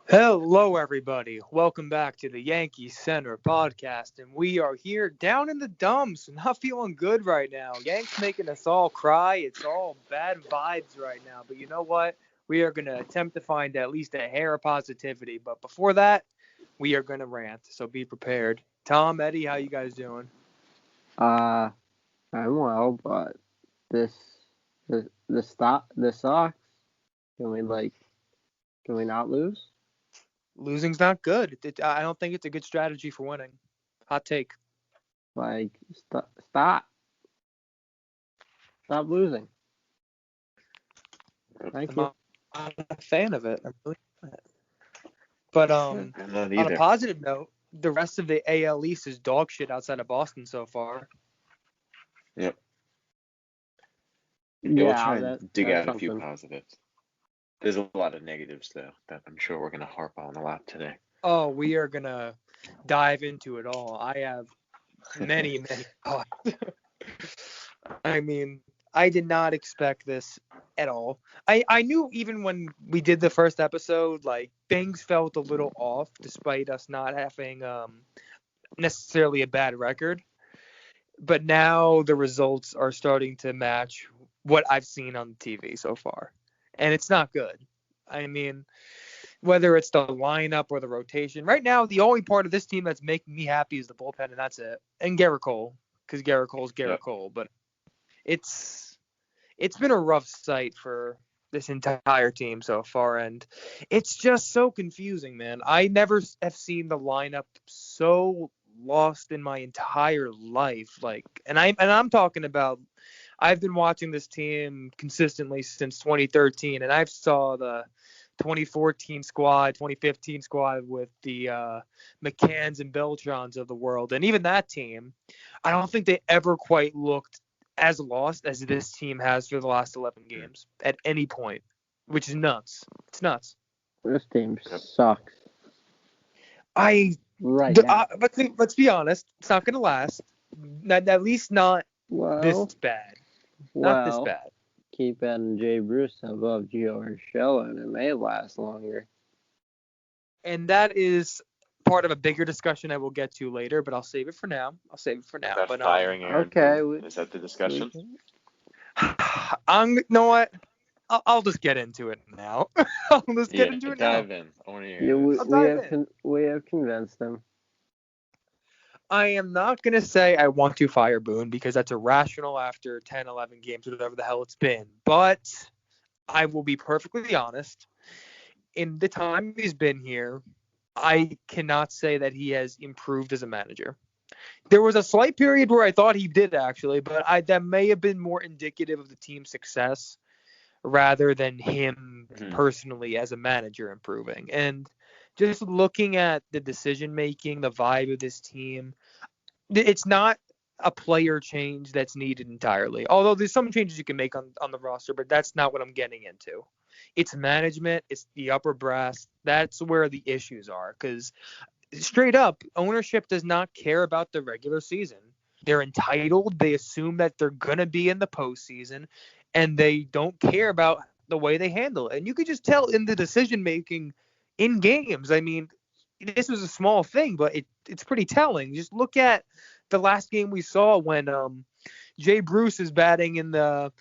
Hello, everybody. Welcome back to the Yankee Center podcast. And we are here down in the dumps, not feeling good right now. Yanks making us all cry. It's all bad vibes right now. But you know what? We are going to attempt to find at least a hair of positivity. But before that, we are going to rant. So be prepared. Tom, Eddie, how you guys doing? Uh, I'm well, but this the Sox. Can we can we not lose? Losing's not good. I don't think it's a good strategy for winning. Hot take. Stop losing. I'm Thank you. not a fan of it. I'm really not. But I'm not on a either. positive note, the rest of the AL East is dog shit outside of Boston so far. Yep. Yeah, we'll Yeah, try and dig that's out a few something. positives. There's a lot of negatives, though, that I'm sure we're going to harp on a lot today. Oh, we are gonna dive into it all. I have many thoughts. I mean, I did not expect this at all. I knew even when we did the first episode, like things felt a little off, despite us not having necessarily a bad record. But now the results are starting to match what I've seen on the TV so far, and it's not good. I mean, whether it's the lineup or the rotation, right now the only part of this team that's making me happy is the bullpen, and that's it. And Garrett Cole, because Garrett Cole's Garrett Yep. Cole. But it's it's been a rough sight for this entire team so far, and it's just so confusing, man. I never have seen the lineup so lost in my entire life. Like, and I'm talking about I've been watching this team consistently since 2013, and I've saw the 2014 squad, 2015 squad with the McCanns and Beltrons of the world, and even that team, I don't think they ever quite looked as lost as this team has for the last 11 games at any point, which is nuts. It's nuts. This team Yep. sucks I right now. let's be honest, it's not going to last. At least not this Well, bad. Not this well, bad. keep adding Jay Bruce above Gio Urshela, and it may last longer. And that is part of a bigger discussion I will get to later, but I'll save it for now. I'll save it for now. About But firing Aaron Okay, Boone. Is that the discussion? You know what? I'll just get into it now. I'll just get Yeah, into it now. dive in. I want to yeah, hear we, this. I'll we dive have in. we have convinced them. I am not going to say I want to fire Boone because that's irrational after 10, 11 games, whatever the hell it's been. But I will be perfectly honest. In the time he's been here, I cannot say that he has improved as a manager. There was a slight period where I thought he did actually, but that may have been more indicative of the team's success rather than him Mhm. personally as a manager improving. And just looking at the decision making, the vibe of this team, it's not a player change that's needed entirely. Although there's some changes you can make on the roster, but that's not what I'm getting into. It's management, it's the upper brass. That's where the issues are. Because straight up, ownership does not care about the regular season. They're entitled. They assume that they're going to be in the postseason, and they don't care about the way they handle it. And you could just tell in the decision making in games. I mean, this was a small thing, but it's pretty telling. Just look at the last game we saw when Jay Bruce is batting in the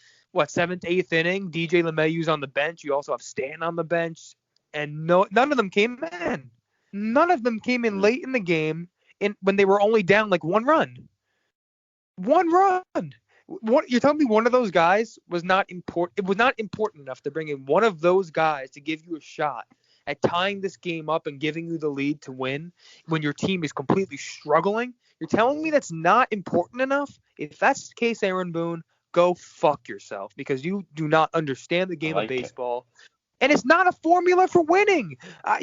seventh, eighth inning. DJ LeMahieu's on the bench. You also have Stan on the bench, and none of them came in. None of them came in Mhm. late in the game, when they were only down like one run. One run. What you're telling me? One of those guys was not important. It was not important enough to bring in one of those guys to give you a shot at tying this game up and giving you the lead to win when your team is completely struggling. You're telling me that's not important enough? If that's the case, Aaron Boone, go fuck yourself because you do not understand the I game of like it. baseball. And it's not a formula for winning.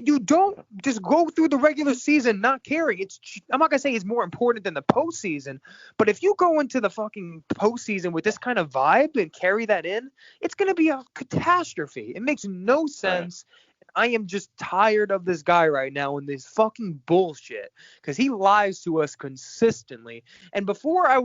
You don't just go through the regular season not caring. I'm not gonna say it's more important than the postseason, but if you go into the fucking postseason with this kind of vibe and carry that in, it's gonna be a catastrophe. It makes no Right. sense. I am just tired of this guy right now and this fucking bullshit because he lies to us consistently. And before I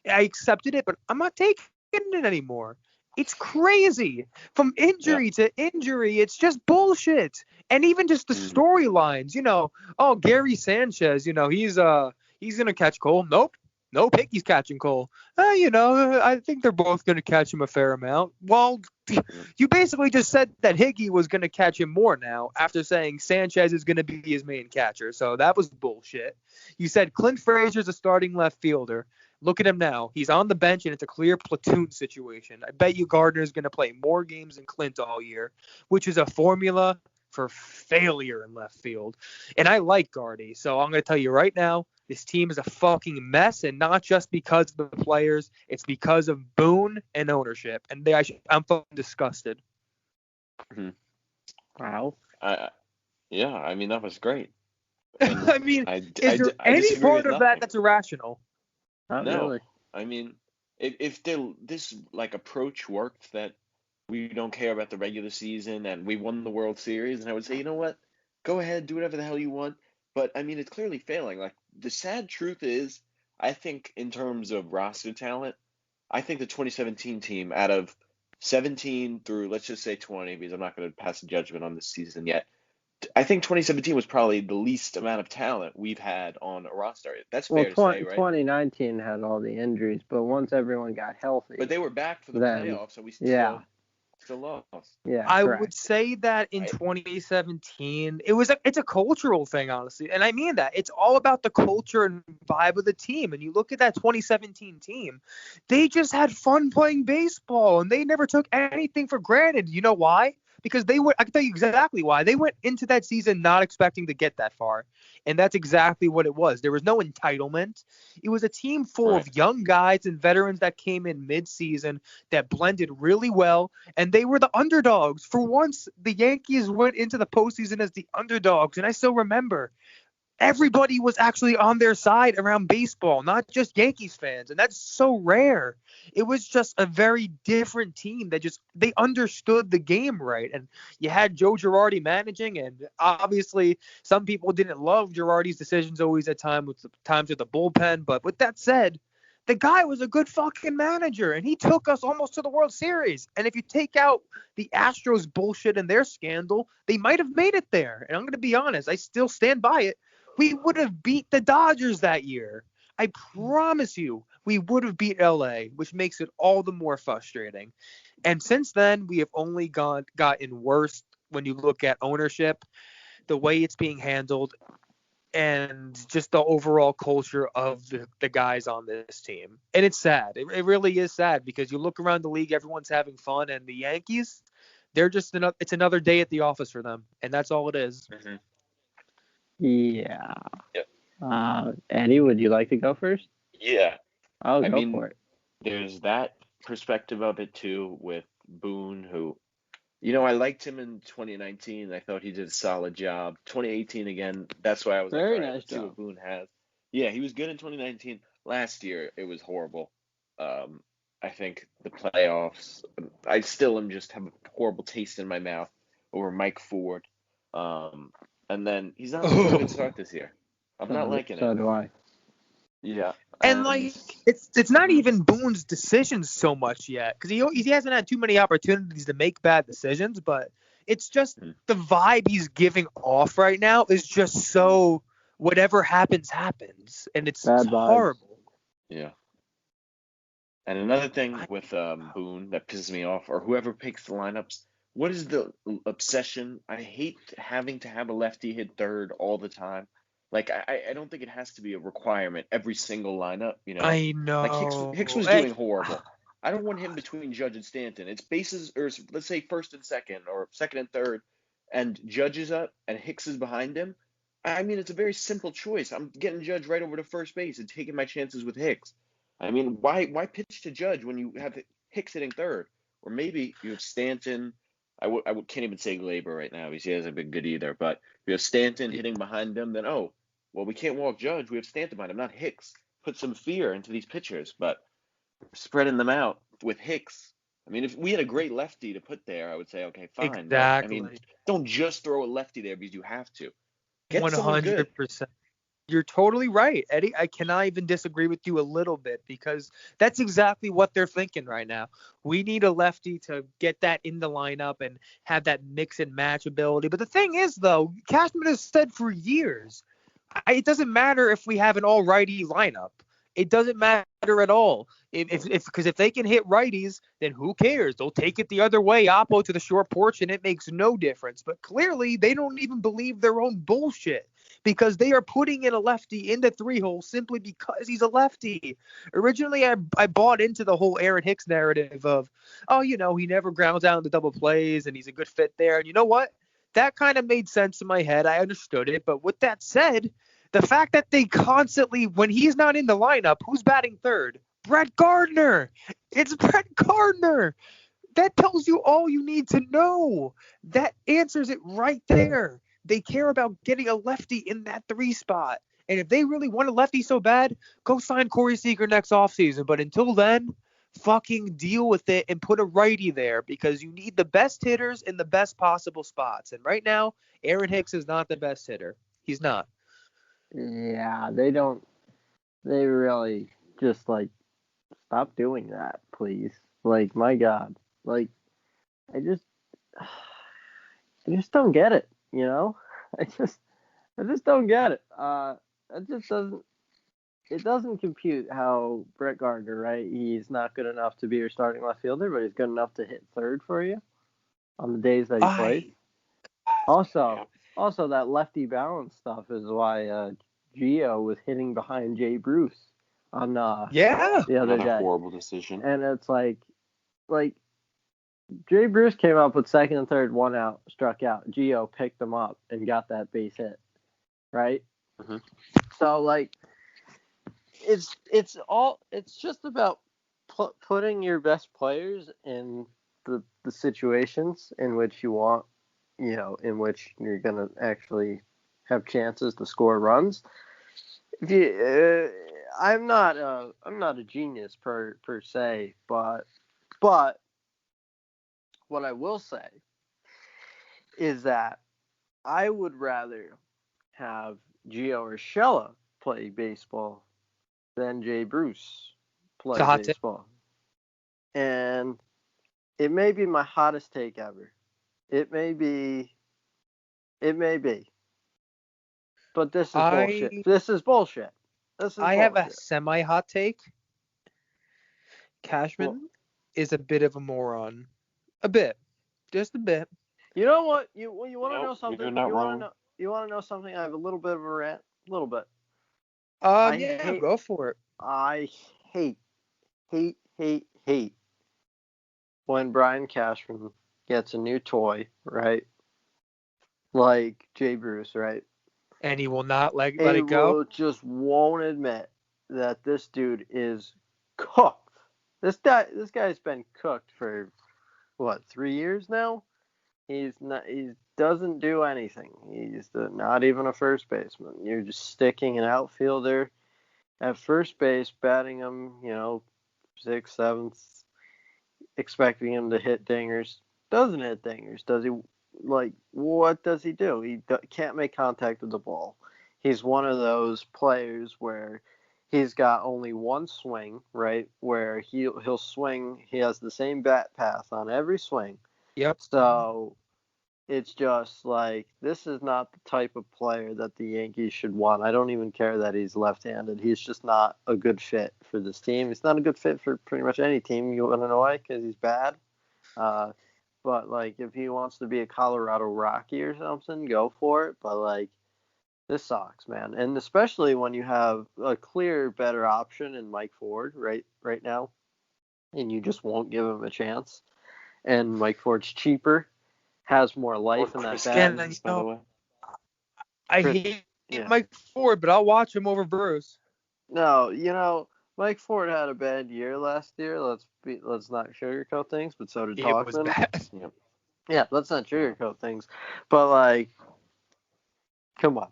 accepted it, but I'm not taking it anymore. It's crazy. From injury to injury, it's just bullshit. And even just the storylines, oh, Gary Sanchez, he's gonna catch Cole. Nope, Hickey's catching Cole. I think they're both gonna catch him a fair amount. Well, you basically just said that Hickey was gonna catch him more now after saying Sanchez is gonna be his main catcher. So that was bullshit. You said Clint Frazier's a starting left fielder. Look at him now. He's on the bench, and it's a clear platoon situation. I bet you Gardner's going to play more games than Clint all year, which is a formula for failure in left field. And I like Gardy, so I'm going to tell you right now, this team is a fucking mess, and not just because of the players. It's because of Boone and ownership. And I'm fucking disgusted. Wow. Yeah, I mean, that was great. I mean, is there any part of that that's irrational? Not No, really. I mean, if this like approach worked, that we don't care about the regular season and we won the World Series, and I would say, you know what, go ahead, do whatever the hell you want. But I mean, it's clearly failing. Like, the sad truth is, I think in terms of roster talent, I think the 2017 team, out of 17 through, let's just say 20, because I'm not going to pass a judgment on this season yet, I think 2017 was probably the least amount of talent we've had on a roster. That's fair to say, right? 2019 had all the injuries, but once everyone got healthy. But they were back for the then, playoffs, so we yeah. still lost. Yeah, I correct. would say that in 2017, it's a cultural thing, honestly. And I mean that. It's all about the culture and vibe of the team. And you look at that 2017 team, they just had fun playing baseball, and they never took anything for granted. You know why? Because I can tell you exactly why. They went into that season not expecting to get that far. And that's exactly what it was. There was no entitlement. It was a team full of young guys and veterans that came in mid-season that blended really well, and they were the underdogs. For once, the Yankees went into the postseason as the underdogs, and I still remember everybody was actually on their side around baseball, not just Yankees fans, and that's so rare. It was just a very different team that they understood the game right. And you had Joe Girardi managing, and obviously some people didn't love Girardi's decisions always at times with the bullpen, but with that said, the guy was a good fucking manager, and he took us almost to the World Series. And if you take out the Astros bullshit and their scandal, they might have made it there. And I'm going to be honest, I still stand by it. We would have beat the Dodgers that year. I promise you, we would have beat LA, which makes it all the more frustrating. And since then, we have only gotten worse when you look at ownership, the way it's being handled, and just the overall culture of the guys on this team. And it's sad. It really is sad, because you look around the league, everyone's having fun, and the Yankees, they're just it's another day at the office for them, and that's all it is. Mm-hmm. Yeah. Yep. Eddie, would you like to go first? Yeah. I'll go for it. There's that perspective of it too with Boone, who, I liked him in 2019. I thought he did a solid job. 2018 again. That's why I was Very like, all right, nice let's see job. what Boone has. Yeah, he was good in 2019. Last year it was horrible. I think the playoffs. I still am just have a horrible taste in my mouth over Mike Ford. And then he's not making a good start this year. I'm not liking it. So do I. Yeah. And it's not even Boone's decisions so much yet, because he hasn't had too many opportunities to make bad decisions, but it's just the vibe he's giving off right now is just so whatever happens, and it's horrible. Yeah. And another thing with Boone that pisses me off, or whoever picks the lineups, what is the obsession? I hate having to have a lefty hit third all the time. Like, I don't think it has to be a requirement every single lineup, I know. Like, Hicks was doing horrible. I don't want him between Judge and Stanton. It's bases, or let's say first and second, or second and third, and Judge is up and Hicks is behind him. I mean, it's a very simple choice. I'm getting Judge right over to first base and taking my chances with Hicks. I mean, why pitch to Judge when you have Hicks hitting third? Or maybe you have Stanton. I can't even say Gleyber right now because he hasn't been good either. But if you have Stanton hitting behind him, then, well, we can't walk Judge. We have Stanton behind him, not Hicks. Put some fear into these pitchers. But spreading them out with Hicks, I mean, if we had a great lefty to put there, I would say, okay, fine. Exactly. But, I mean, don't just throw a lefty there because you have to. Get someone good. 100%. You're totally right, Eddie. I cannot even disagree with you a little bit because that's exactly what they're thinking right now. We need a lefty to get that in the lineup and have that mix and match ability. But the thing is, though, Cashman has said for years, it doesn't matter if we have an all righty lineup. It doesn't matter at all. Because if they can hit righties, then who cares? They'll take it the other way, oppo to the short porch, and it makes no difference. But clearly, they don't even believe their own bullshit because they are putting in a lefty in the 3-hole simply because he's a lefty. Originally, I bought into the whole Aaron Hicks narrative of, oh, he never grounds out into double plays and he's a good fit there. And you know what? That kind of made sense in my head. I understood it. But with that said, the fact that they constantly, when he's not in the lineup, who's batting third? Brett Gardner. It's Brett Gardner. That tells you all you need to know. That answers it right there. They care about getting a lefty in that 3 spot. And if they really want a lefty so bad, go sign Corey Seager next offseason. But until then, fucking deal with it and put a righty there because you need the best hitters in the best possible spots. And right now, Aaron Hicks is not the best hitter. He's not. Yeah, they really just, stop doing that, please. My God. I just don't get it, I just don't get it. It doesn't compute how Brett Gardner, right? He's not good enough to be your starting left fielder, but he's good enough to hit third for you on the days that he plays. Also, that lefty balance stuff is why Gio was hitting behind Jay Bruce on the other day. Horrible decision. And it's like Jay Bruce came up with second and third, 1 out, struck out. Gio picked him up and got that base hit, right? Mm-hmm. So it's just about putting your best players in the situations in which you want, in which you're gonna actually have chances to score runs. I'm not a genius per se, but what I will say is that I would rather have Gio Urshela play baseball than Jay Bruce play baseball. And it may be my hottest take ever. It may be. But this is bullshit. This is bullshit. I have a semi-hot take. Cashman is a bit of a moron. A bit. Just a bit. You know what? You want to know something? You're not wrong. You want to know something? I have a little bit of a rant. A little bit. Go for it. I hate when Brian Cashman gets a new toy, right? Like Jay Bruce, right? And he will not let it go. Just won't admit that this dude is cooked. This guy's been cooked for 3 years now. He doesn't do anything. He's not even a first baseman. You're just sticking an outfielder at first base, batting him, 6th, 7th, expecting him to hit dingers. Doesn't hit dingers. Does he? What does he do? He can't make contact with the ball. He's one of those players where he's got only one swing, right? Where he'll swing. He has the same bat path on every swing. Yep. So it's just this is not the type of player that the Yankees should want. I don't even care that he's left-handed. He's just not a good fit for this team. He's not a good fit for pretty much any team. You want to know why? Because he's bad. But if he wants to be a Colorado Rocky or something, go for it. But this sucks, man. And especially when you have a clear better option in Mike Ford right now, and you just won't give him a chance. And Mike Ford's cheaper, has more life in that bat. I hate Mike Ford, but I'll watch him over Bruce. No, Mike Ford had a bad year last year. Let's not sugarcoat things, but so did Tauchman. It was bad. Yeah, let's not sugarcoat things. But come on.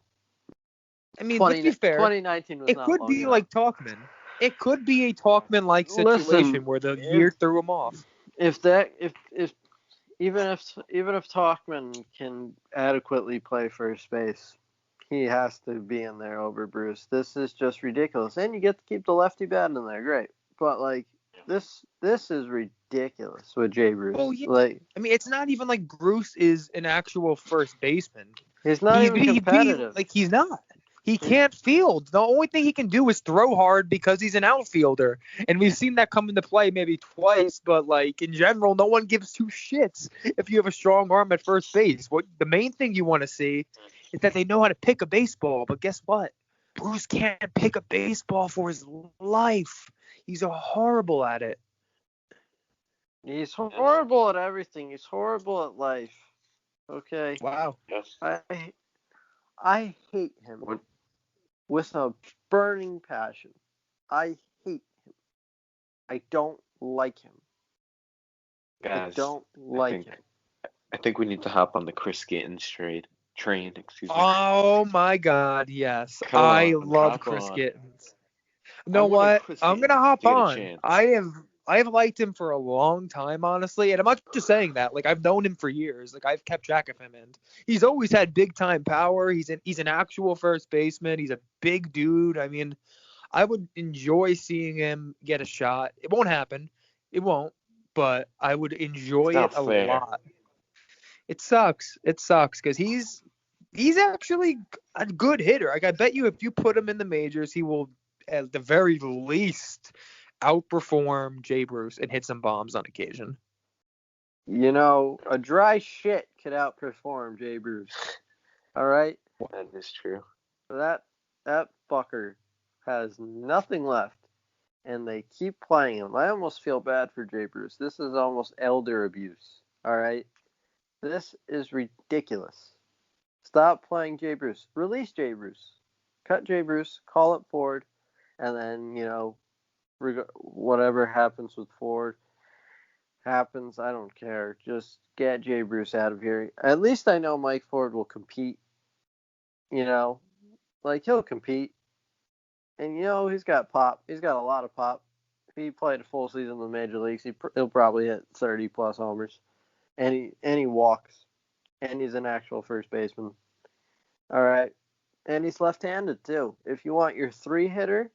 I mean, let's be fair. 2019 was it could be enough. Like Tauchman. It could be a Tauchman-like situation where the year threw him off. Even if Tauchman can adequately play first base, he has to be in there over Bruce. This is just ridiculous. And you get to keep the lefty bat in there. Great. But, like, this is ridiculous with Jay Bruce. Well, yeah. Like, I mean, it's not even like Bruce is an actual first baseman. he's not even competitive. He's not. He can't field. The only thing he can do is throw hard because he's an outfielder. And we've seen that come into play maybe twice, but, like, in general, no one gives two shits if you have a strong arm at first base. What the main thing you want to see is that they know how to pick a baseball. But guess what? Bruce can't pick a baseball for his life. He's horrible at it. He's horrible at everything. He's horrible at life. Okay? Wow. Yes. I hate him with a burning passion. I hate him. I don't like him. Guys, I don't like him. I think we need to hop on the Chris Gittens train. Excuse me. Oh my God, yes. Come I on, love hop Chris on. Gittens. You know I wanted what? Chris I'm gonna Gittens hop to get a on. chance. I have liked him for a long time, honestly, and I'm not just saying that. Like, I've known him for years. Like, I've kept track of him, and he's always had big time power. He's an actual first baseman. He's a big dude. I mean, I would enjoy seeing him get a shot. It won't happen. It won't. But I would enjoy It's it not a fair. lot. It sucks. It sucks because he's actually a good hitter. Like, I bet you if you put him in the majors, he will, at the very least, outperform Jay Bruce and hit some bombs on occasion. You know, a dry shit could outperform Jay Bruce. All right? That is true. That fucker has nothing left, and they keep playing him. I almost feel bad for Jay Bruce. This is almost elder abuse. All right? This is ridiculous. Stop playing Jay Bruce. Release Jay Bruce. Cut Jay Bruce. Call up Ford. And then, you know, whatever happens with Ford happens. I don't care. Just get Jay Bruce out of here. At least I know Mike Ford will compete. You know, like, he'll compete. And, you know, he's got pop. He's got a lot of pop. If he played a full season in the major leagues, he'll probably hit 30 plus homers. And he walks. And he's an actual first baseman. All right. And he's left-handed too. If you want your three-hitter,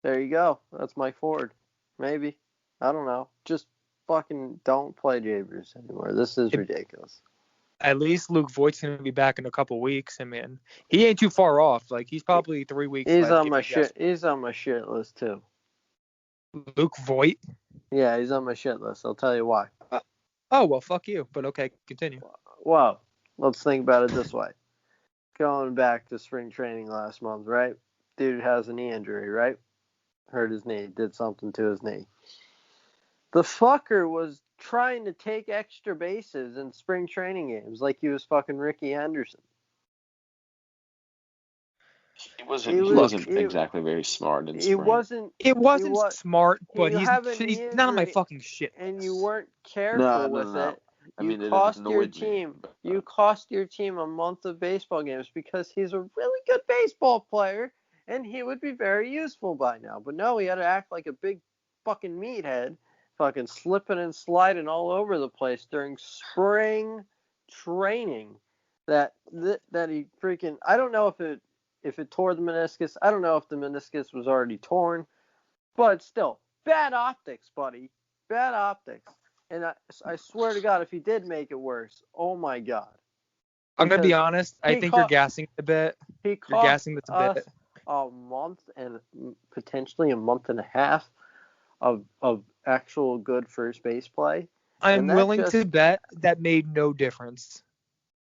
there you go. That's Mike Ford. Maybe. I don't know. Just fucking don't play Jay Bruce anymore. This is ridiculous. At least Luke Voigt's going to be back in a couple weeks. I mean, he ain't too far off. Like, he's probably 3 weeks He's left, on my shit. He's on my shit list too. Luke Voigt? Yeah, he's on my shit list. I'll tell you why. Oh, well, fuck you. But okay, continue. Well, let's think about it this way. Going back to spring training last month, right? Dude has a knee injury, right? Hurt his knee, did something to his knee. The fucker was trying to take extra bases in spring training games like he was fucking Ricky Henderson. He wasn't exactly very smart in spring. It wasn't smart, but he's not on my fucking shit. And you weren't careful with it. You cost your team a month of baseball games because he's a really good baseball player and he would be very useful by now. But no, he had to act like a big fucking meathead, fucking slipping and sliding all over the place during spring training. That he freaking, I don't know if it tore the meniscus. I don't know if the meniscus was already torn, but still, bad optics, buddy. Bad optics. And I swear to God, if he did make it worse, oh my God. I'm going to be honest. I think you're gassing a bit. You're gassing this a bit. A month and potentially a month and a half of actual good first base play. I'm willing to bet that made no difference.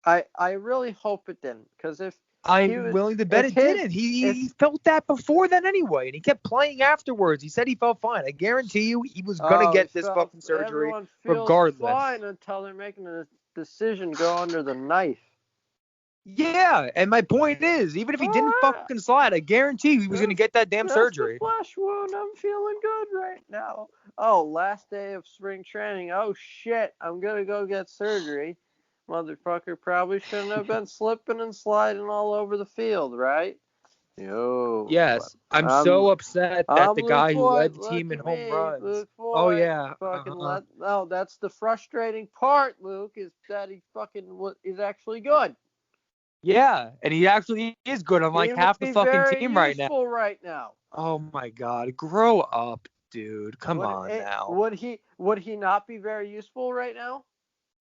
I really hope it didn't, because I'm willing to bet it didn't. He felt that before then anyway, and he kept playing afterwards. He said he felt fine. I guarantee you he was going to get this fucking surgery regardless. Fine until they're making a decision go under the knife. Yeah, and my point is, even if he didn't fucking slide, I guarantee he was going to get that damn surgery. The flesh wound. I'm feeling good right now. Oh, last day of spring training. Oh, shit. I'm going to go get surgery. Motherfucker probably shouldn't have been slipping and sliding all over the field, right? Yo. Yes, I'm so upset that the guy who led the team in home runs. Luke Voigt, oh yeah. That's the frustrating part, Luke, is that he fucking is actually good. Yeah, and he actually is good on like He half would the be fucking very team right now. useful right now. Oh my God, grow up, dude. Come on now. Would he not be very useful right now?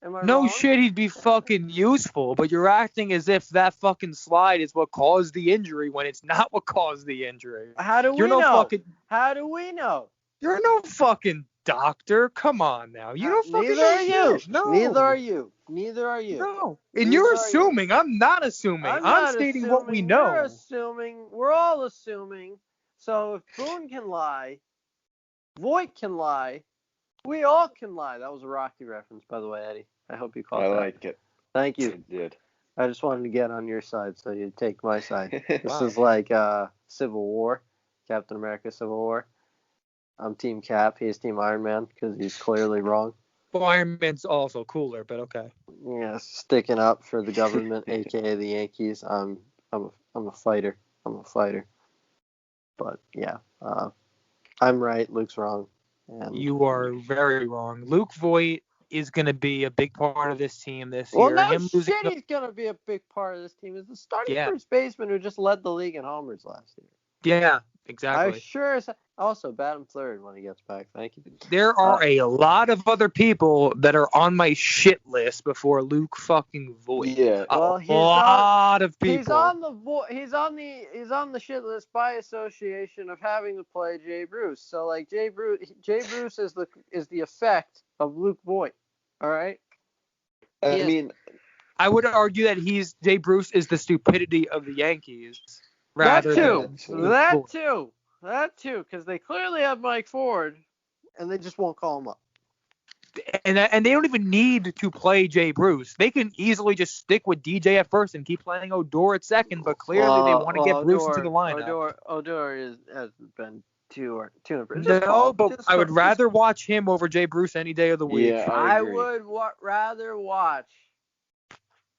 Am I No wrong? shit, he'd be fucking useful, but you're acting as if that fucking slide is what caused the injury when it's not what caused the injury. How do You're we no know? fucking How do we know? You're no fucking doctor. Come on now. You don't fucking Neither know are you. shit. No. Neither are you. Neither are you. No. And Neither you're are you. assuming. I'm not assuming. I'm I'm not stating assuming. what we You're know. assuming. We're all assuming. So if Boone can lie, Voigt can lie, we all can lie. That was a Rocky reference, by the way, Eddie. I hope you caught I that. like it. Thank you. It did. I just wanted to get on your side, so you take my side. This Wow. is like Civil War, Captain America Civil War. I'm Team Cap. He's Team Iron Man because he's clearly wrong. Well, Iron Man's also cooler, but okay. Yeah, sticking up for the government, aka the Yankees. I'm a fighter. I'm a fighter. But yeah, I'm right. Luke's wrong. And You are very wrong. Luke Voigt is going to be a big part of this team this well, year. no Him losing shit, he's gonna be a big part of this team. Is the starting Yeah. first baseman who just led the league in homers last year. Yeah, I exactly. sure as also bat him third when he gets back. Thank you. There are a lot of other people that are on my shit list before Luke fucking Voigt. Yeah. Well, A lot of people. He's on the shit list by association of having to play Jay Bruce. So like Jay Bruce is the effect of Luke Voigt. All right. I mean, I would argue that Jay Bruce is the stupidity of the Yankees. That Rather too. than That too. Because they clearly have Mike Ford, and they just won't call him up. And they don't even need to play Jay Bruce. They can easily just stick with DJ at first and keep playing Odor at second. But clearly they want to get Bruce into the lineup. Odor has been too. No, but I would rather watch him over Jay Bruce any day of the week. Yeah, I agree. would rather watch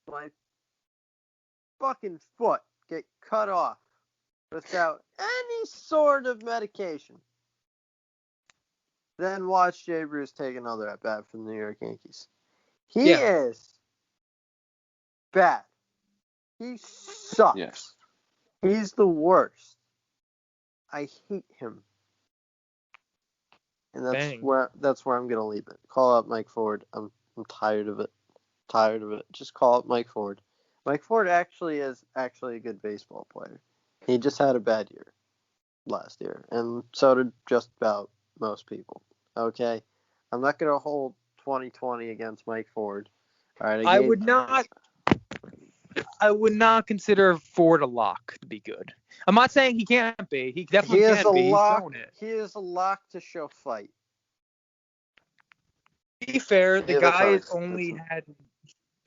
my fucking foot get cut off without any sort of medication than watch Jay Bruce take another at bat from the New York Yankees. He is bad. He sucks. Yes. He's the worst. I hate him. And that's where I'm gonna leave it. Call up Mike Ford. I'm tired of it. Just call up Mike Ford. Mike Ford actually is a good baseball player. He just had a bad year last year, and so did just about most people. Okay, I'm not gonna hold 2020 against Mike Ford. All right, I would not consider Ford a lock to be good. I'm not saying he can't be. He definitely can be. He's shown it. He is a lock to show fight. To be fair, the guy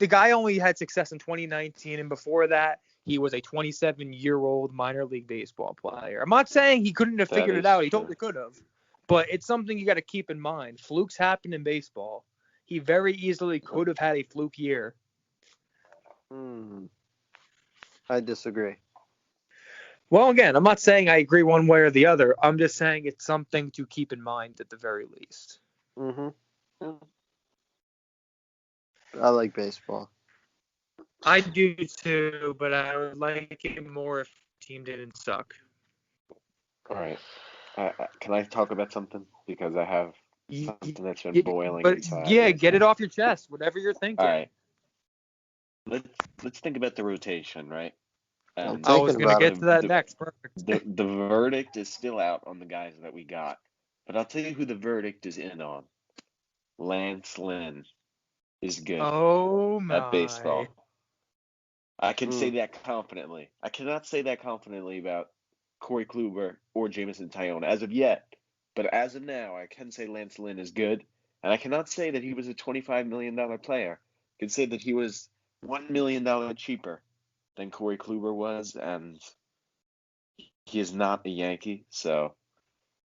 guy only had success in 2019, and before that, he was a 27-year-old minor league baseball player. I'm not saying he couldn't have figured it out. He totally could have. But it's something you got to keep in mind. Flukes happen in baseball. He very easily could have had a fluke year. I disagree. Well, again, I'm not saying I agree one way or the other. I'm just saying it's something to keep in mind at the very least. I like baseball. I do too, but I would like it more if the team didn't suck. All right. Can I talk about something? Because I have something that's been boiling inside. Yeah, get it off your chest, whatever you're thinking. All right. Let's think about the rotation, right? I was going to get to that next. Perfect. The verdict is still out on the guys that we got. But I'll tell you who the verdict is in on. Lance Lynn is good at baseball. I can say that confidently. I cannot say that confidently about Corey Kluber or Jameson Taillon as of yet. But as of now, I can say Lance Lynn is good. And I cannot say that he was a $25 million player. I can say that he was $1 million cheaper than Corey Kluber was, and he is not a Yankee. So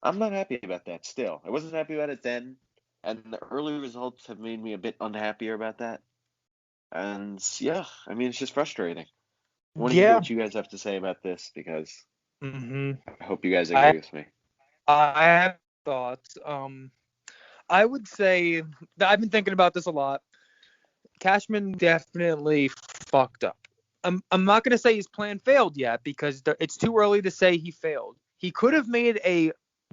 I'm not happy about that still. I wasn't happy about it then, and the early results have made me a bit unhappier about that. And yeah, I mean, it's just frustrating. I want to hear what you guys have to say about this, because I hope you guys agree with me. I have thoughts. I would say that I've been thinking about this a lot. Cashman definitely fucked up. I'm not going to say his plan failed yet because it's too early to say he failed. He could have made a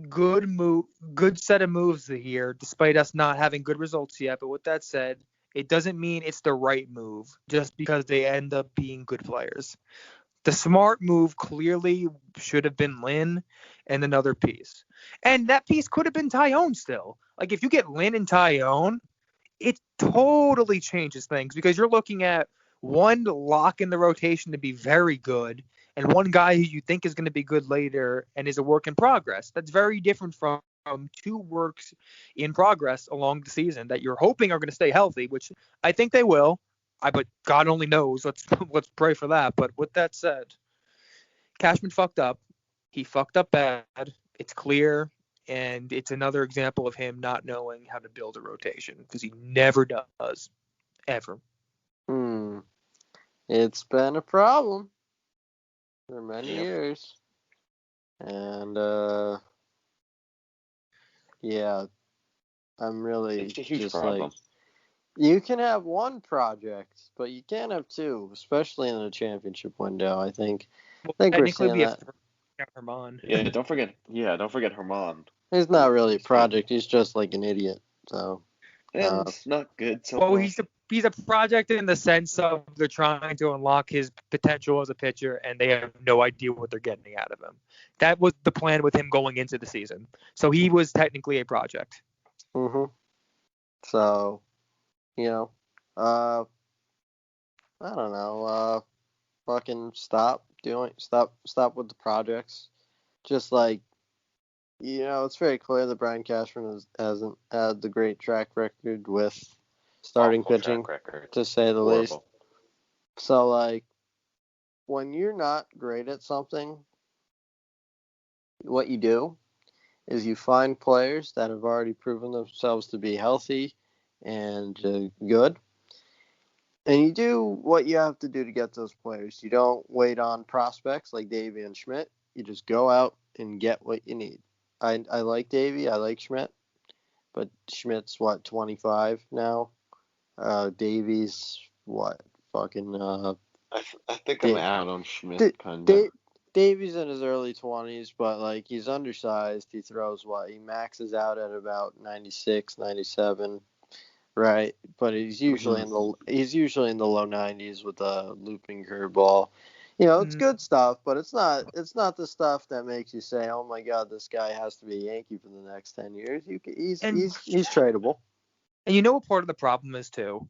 good set of moves here, despite us not having good results yet. But with that said, it doesn't mean it's the right move just because they end up being good players. The smart move clearly should have been Lin and another piece. And that piece could have been Tyone still. Like if you get Lin and Tyone, it totally changes things because you're looking at one lock in the rotation to be very good and one guy who you think is going to be good later and is a work in progress. That's very different from two works in progress along the season that you're hoping are going to stay healthy, which I think they will. But God only knows. Let's pray for that. But with that said, Cashman fucked up. He fucked up bad. It's clear, and it's another example of him not knowing how to build a rotation because he never does, ever. It's been a problem for many years, and yeah, I'm really It's a huge just problem. like, you can have one project, but you can't have two, especially in a championship window. I think we're Technically, seeing we have that. Herman. Yeah, don't forget Herman. He's not really a project. He's just like an idiot. So And not good so Well, far. he's a project in the sense of they're trying to unlock his potential as a pitcher, and they have no idea what they're getting out of him. That was the plan with him going into the season. So he was technically a project. So, I don't know. Fucking stop with the projects. Just like, it's very clear that Brian Cashman hasn't had the great track record with starting pitching, to say the least. So, like, when you're not great at something, what you do is you find players that have already proven themselves to be healthy and good, and you do what you have to do to get those players. You don't wait on prospects like Davey and Schmidt. You just go out and get what you need. I like Davey. I like Schmidt. But Schmidt's, 25 now? Davey's, fucking... I think I'm out on Schmidt, kind of. Davey's in his early 20s, but, like, he's undersized. He throws, he maxes out at about 96, 97. Right, but he's usually in the low 90s with a looping curveball. It's good stuff, but it's not the stuff that makes you say, "Oh my God, this guy has to be a Yankee for the next 10 years." He's tradable. And you know what part of the problem is too?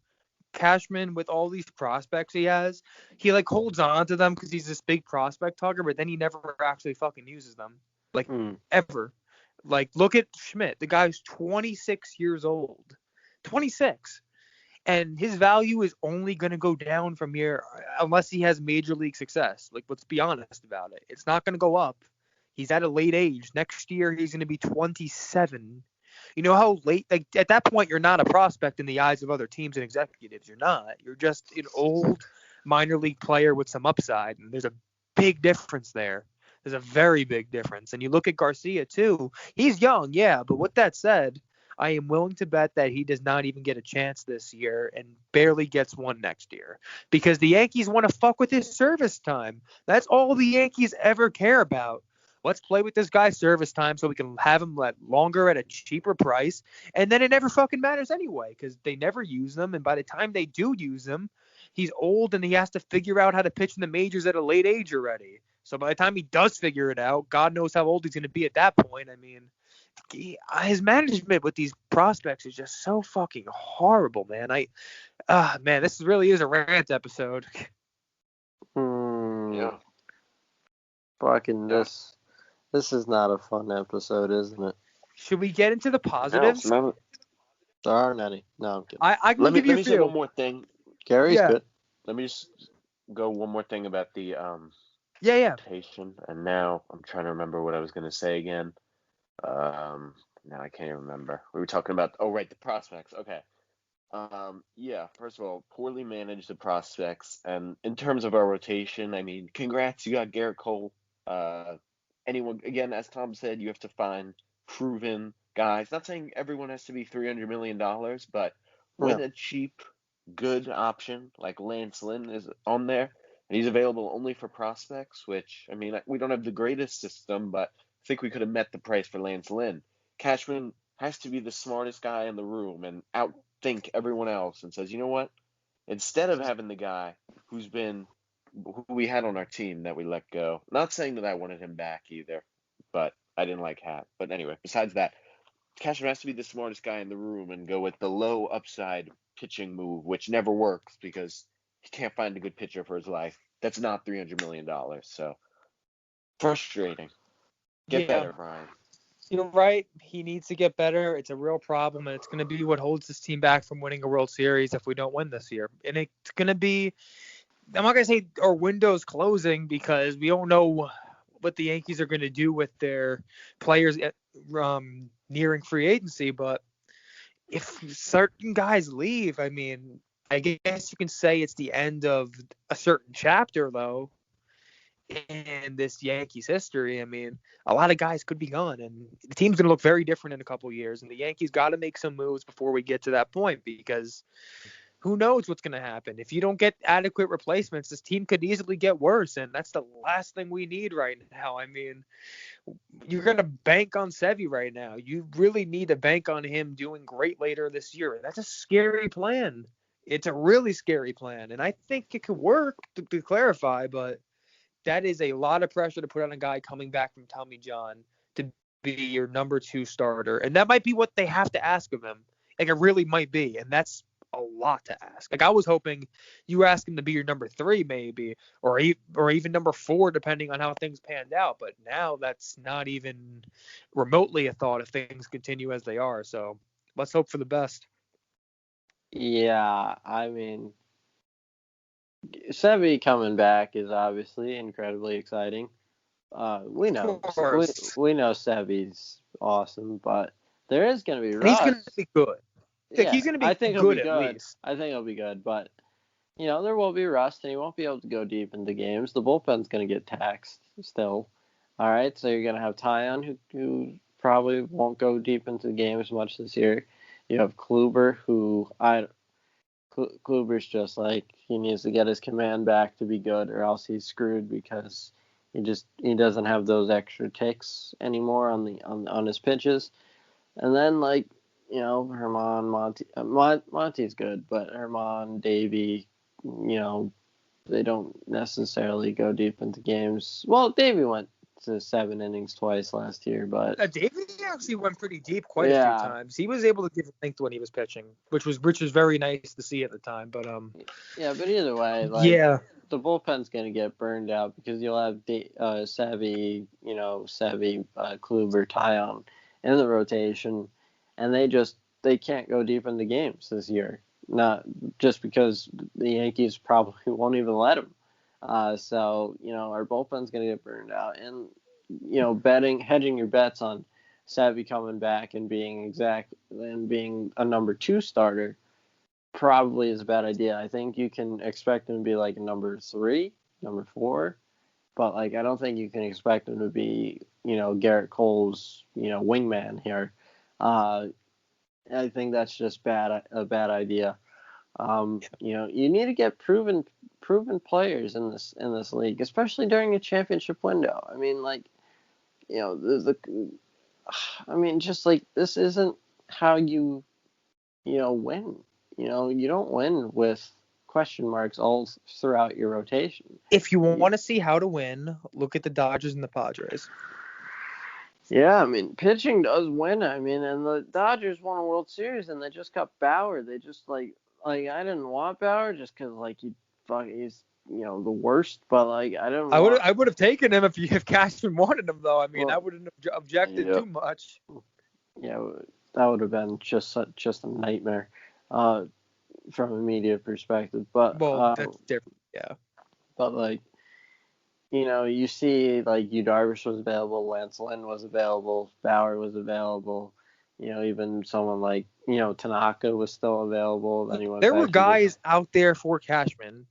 Cashman, with all these prospects he has, he like holds on to them because he's this big prospect hugger, but then he never actually fucking uses them, like ever. Like look at Schmidt, the guy's 26 years old. 26. And his value is only going to go down from here unless he has major league success. Like, let's be honest about it. It's not going to go up. He's at a late age. Next year, he's going to be 27. You know how late, like, at that point, you're not a prospect in the eyes of other teams and executives. You're not. You're just an old minor league player with some upside. And there's a big difference there. There's a very big difference. And you look at Garcia, too. He's young, yeah. But with that said, I am willing to bet that he does not even get a chance this year and barely gets one next year because the Yankees want to fuck with his service time. That's all the Yankees ever care about. Let's play with this guy's service time so we can have him longer at a cheaper price. And then it never fucking matters anyway because they never use them. And by the time they do use him, he's old and he has to figure out how to pitch in the majors at a late age already. So by the time he does figure it out, God knows how old he's going to be at that point. I mean, his management with these prospects is just so fucking horrible, man. Man, this really is a rant episode. Yeah. Fucking this is not a fun episode, isn't it? Should we get into the positives? No, there aren't any. No, I'm kidding. I can give you a few. Let me say one more thing. Gary's good. Let me just go one more thing about the rotation. And now I'm trying to remember what I was going to say again. Now I can't even remember. We were talking about, the prospects. Okay. First of all, poorly managed the prospects. And in terms of our rotation, I mean, congrats, you got Garrett Cole. Anyone, again, as Tom said, you have to find proven guys. Not saying everyone has to be $300 million, but when a cheap, good option like Lance Lynn is on there, and he's available only for prospects, which, I mean, we don't have the greatest system, but I think we could have met the price for Lance Lynn. Cashman has to be the smartest guy in the room and outthink everyone else and says, you know what? Instead of having the guy who we had on our team that we let go, not saying that I wanted him back either, but I didn't like Hap. But anyway, besides that, Cashman has to be the smartest guy in the room and go with the low upside pitching move, which never works because he can't find a good pitcher for his life. That's not $300 million. So frustrating. Get better, Brian. You're right. He needs to get better. It's a real problem, and it's going to be what holds this team back from winning a World Series if we don't win this year. And it's going to be, I'm not going to say our window's closing because we don't know what the Yankees are going to do with their players nearing free agency. But if certain guys leave, I mean, I guess you can say it's the end of a certain chapter, though, in this Yankees history. I mean, a lot of guys could be gone, and the team's going to look very different in a couple of years. And the Yankees got to make some moves before we get to that point because who knows what's going to happen. If you don't get adequate replacements, this team could easily get worse, and that's the last thing we need right now. I mean, you're going to bank on Sevy right now. You really need to bank on him doing great later this year. That's a scary plan. It's a really scary plan, and I think it could work, to clarify, but that is a lot of pressure to put on a guy coming back from Tommy John to be your number 2 starter. And that might be what they have to ask of him. Like, it really might be. And that's a lot to ask. Like, I was hoping you asked him to be your number 3 maybe, or even number 4, depending on how things panned out. But now that's not even remotely a thought if things continue as they are. So let's hope for the best. Yeah, I mean, Sevy coming back is obviously incredibly exciting. We know Sevy's awesome, but there is going to be rust. He's going to be good. Yeah, he's going to be good at least. I think he'll be good, but there will be rust, and he won't be able to go deep into games. The bullpen's going to get taxed still. All right, so you're going to have Taillon, who probably won't go deep into games much this year. You have Kluber, Kluber's just like, he needs to get his command back to be good, or else he's screwed because he doesn't have those extra ticks anymore on his pitches. And then Herman, Monty's good, but Herman, Davey, they don't necessarily go deep into games. Well, Davey went to 7 innings twice last year, but Davey actually went pretty deep a few times. He was able to give length when he was pitching, which was very nice to see at the time. But but either way, the bullpen's gonna get burned out because you'll have Sevy, Kluber, Taillon in the rotation, and they can't go deep into games this year. Not just because the Yankees probably won't even let them. So our bullpen's gonna get burned out, and hedging your bets on Sevy coming back and being a number 2 starter probably is a bad idea. I think you can expect him to be like a number 3, number 4, but I don't think you can expect him to be Garrett Cole's wingman here. I think that's just a bad idea. You need to get proven players in this league, especially during a championship window. I mean, this isn't how you win. You don't win with question marks all throughout your rotation. If you want to see how to win, look at the Dodgers and the Padres. Yeah, I mean, pitching does win. I mean, and the Dodgers won a World Series, and they just got Bauer. They just I didn't want Bauer just because he's the worst. But I didn't. I would have taken him if Cashman wanted him, though. I mean, I wouldn't have objected too much. Yeah, that would have been just a nightmare, from a media perspective. But that's different. Yeah. But you see, Yu Darvish was available, Lance Lynn was available, Bauer was available. Even someone like Tanaka was still available. Then there were guys out there for Cashman.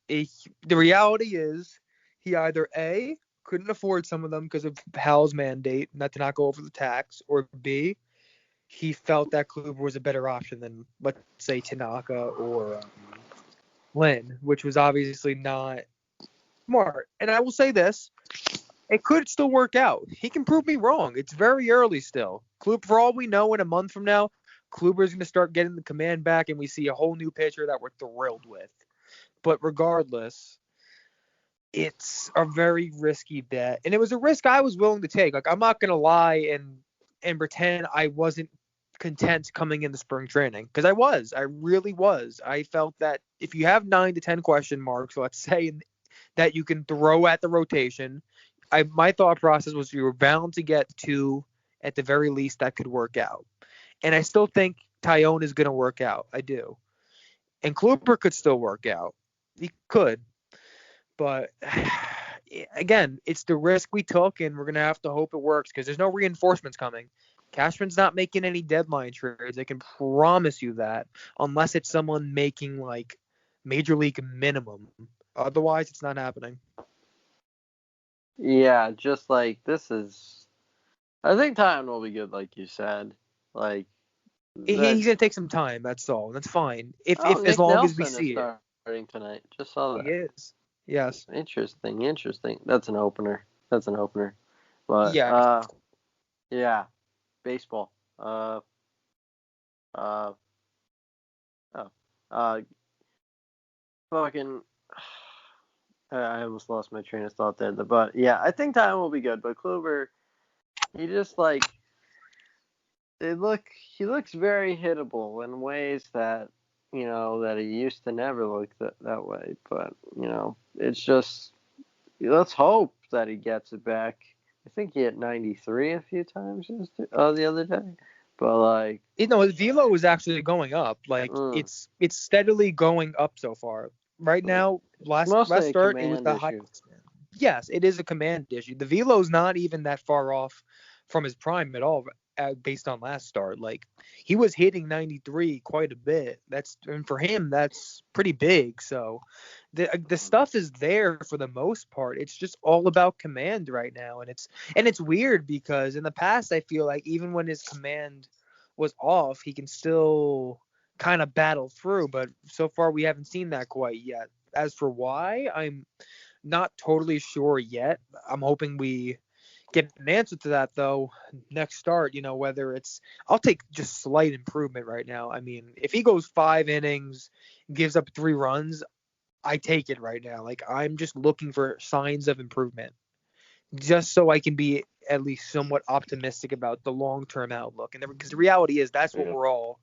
The reality is, he either A, couldn't afford some of them because of Hal's mandate, not to not go over the tax, or B, he felt that Kluber was a better option than, let's say, Tanaka or Lynn, which was obviously not smart. And I will say this. It could still work out. He can prove me wrong. It's very early still. For all we know, in a month from now, Kluber's going to start getting the command back, and we see a whole new pitcher that we're thrilled with. But regardless, it's a very risky bet, and it was a risk I was willing to take. Like, I'm not going to lie and pretend I wasn't content coming into spring training, because I really was. I felt that if you have 9 to 10 question marks, let's say, that you can throw at the rotation, my thought process was you were bound to get 2 at the very least that could work out. And I still think Tyone is going to work out. I do. And Kluber could still work out. He could. But again, it's the risk we took, and we're going to have to hope it works, because there's no reinforcements coming. Cashman's not making any deadline trades. I can promise you that, unless it's someone making like major league minimum. Otherwise, it's not happening. Yeah, just like this is. I think time will be good, like you said. Like He's going to take some time. That's all. That's fine. If Nick as long Nelson as we see is starting tonight. Just saw it. that. He is. Yes. Interesting. That's an opener. But yeah, baseball. Fucking. I almost lost my train of thought there. But yeah, I think time will be good. But Kluber, he just like he looks very hittable in ways that that he used to never look that way. But it's just let's hope that he gets it back. I think he hit 93 a few times the other day. But like, his velo is actually going up. Like it's steadily going up so far. Right now, last start it was the highest. Yes, it is a command issue. The velo's not even that far off from his prime at all, based on last start. Like, he was hitting 93 quite a bit. And for him, that's pretty big. So the stuff is there for the most part. It's just all about command right now, and it's weird because in the past I feel like even when his command was off, he can still kind of battle through, but so far we haven't seen that quite yet. As for why, I'm not totally sure yet. I'm hoping we get an answer to that though next start, whether I'll take just slight improvement right now. I mean, if he goes 5 innings, gives up 3 runs, I take it right now. Like, I'm just looking for signs of improvement, just so I can be at least somewhat optimistic about the long-term outlook. And because the reality is that's what we're all